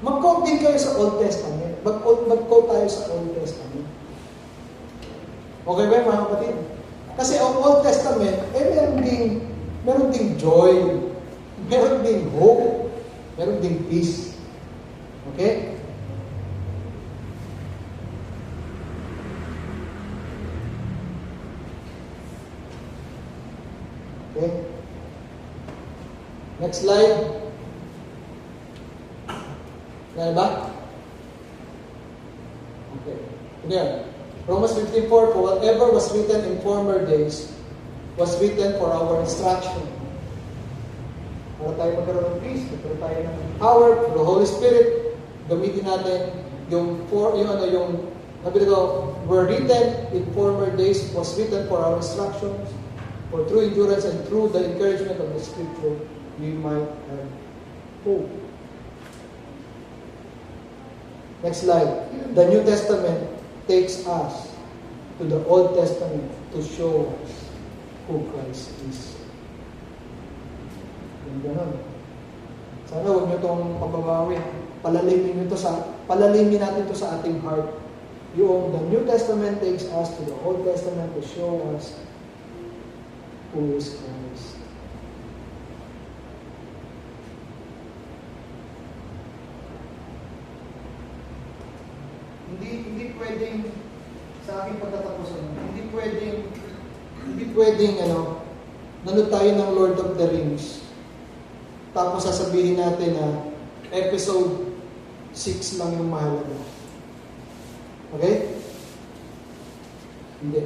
Mag-quote din kayo sa Old Testament. Mag-quote tayo sa Old Testament. Okay ba mga kapatid? Kasi ang Old Testament, meron ding joy, meron ding hope, meron ding peace. Okay? Okay? Next slide. Yan ba? Okay. Again, Romans 15:4, for whatever was written in former days was written for our instruction. Para tayo magkaroon ng peace, magkaroon tayo ng power for the Holy Spirit. Gamitin natin were written in former days was written for our instructions, for through endurance and through the encouragement of the Scripture, we might have hope. Next slide. The New Testament takes us to the Old Testament to show us who Christ is. Yung ganun. Sana huwag nyo itong pababawi. Palalimin natin ito sa ating heart. Yung the New Testament takes us to the Old Testament to show us who is Christ. Hindi pwedeng sa aking pagkatapusan, hindi pwedeng nanood tayo ng Lord of the Rings. Tapos sasabihin natin na episode 6 lang yung mahalaga. Okay? Hindi.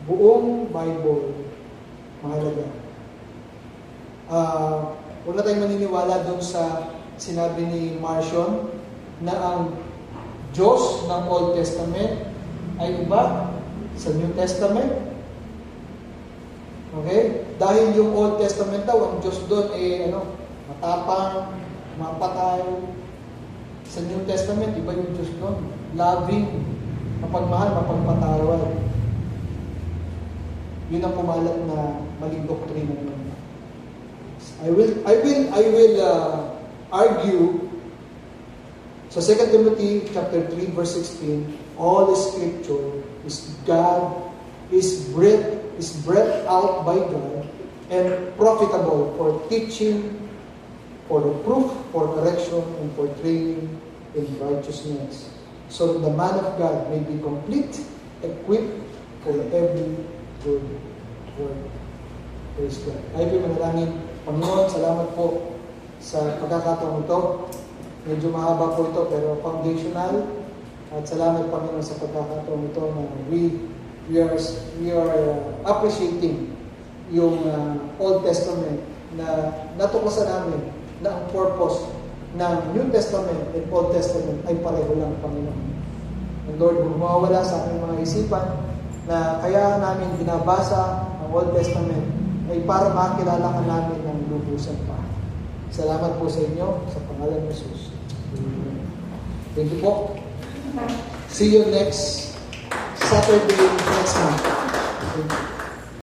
Buong Bible mahalaga. Huwag na tayong maniniwala doon sa sinabi ni Marcion na ang Diyos ng Old Testament ay iba sa New Testament. Okay? Dahil yung Old Testament daw, ang Diyos doon matapang, mapatay. Sa New Testament, iba yung Diyos doon. Loving, mapagmahal, mapagpatawad. Yun ang pumalat na maling doktrina naman. I will argue so 2 Timothy chapter 3 verse 16, all the scripture is breathed out by God and profitable for teaching, for reproof, for correction, and for training in righteousness, so that the man of God may be complete, equipped for every good work. Praise God. Ay po manalangin. Panginoon, salamat po sa pagkakataon ito. Medyo mahaba po ito pero foundational. At salamat Panginoon sa pagkakataon ito na we are appreciating yung Old Testament na natuklasan namin na ang purpose ng New Testament and Old Testament ay pareho lang Panginoon. And Lord, mawawala sa aming mga isipan na kaya namin binabasa ang Old Testament ay para makilala ka namin ng lubusan pa. Salamat po sa inyo sa pangalan ng Jesus. Thank you po. See you next Saturday next month. Thank you.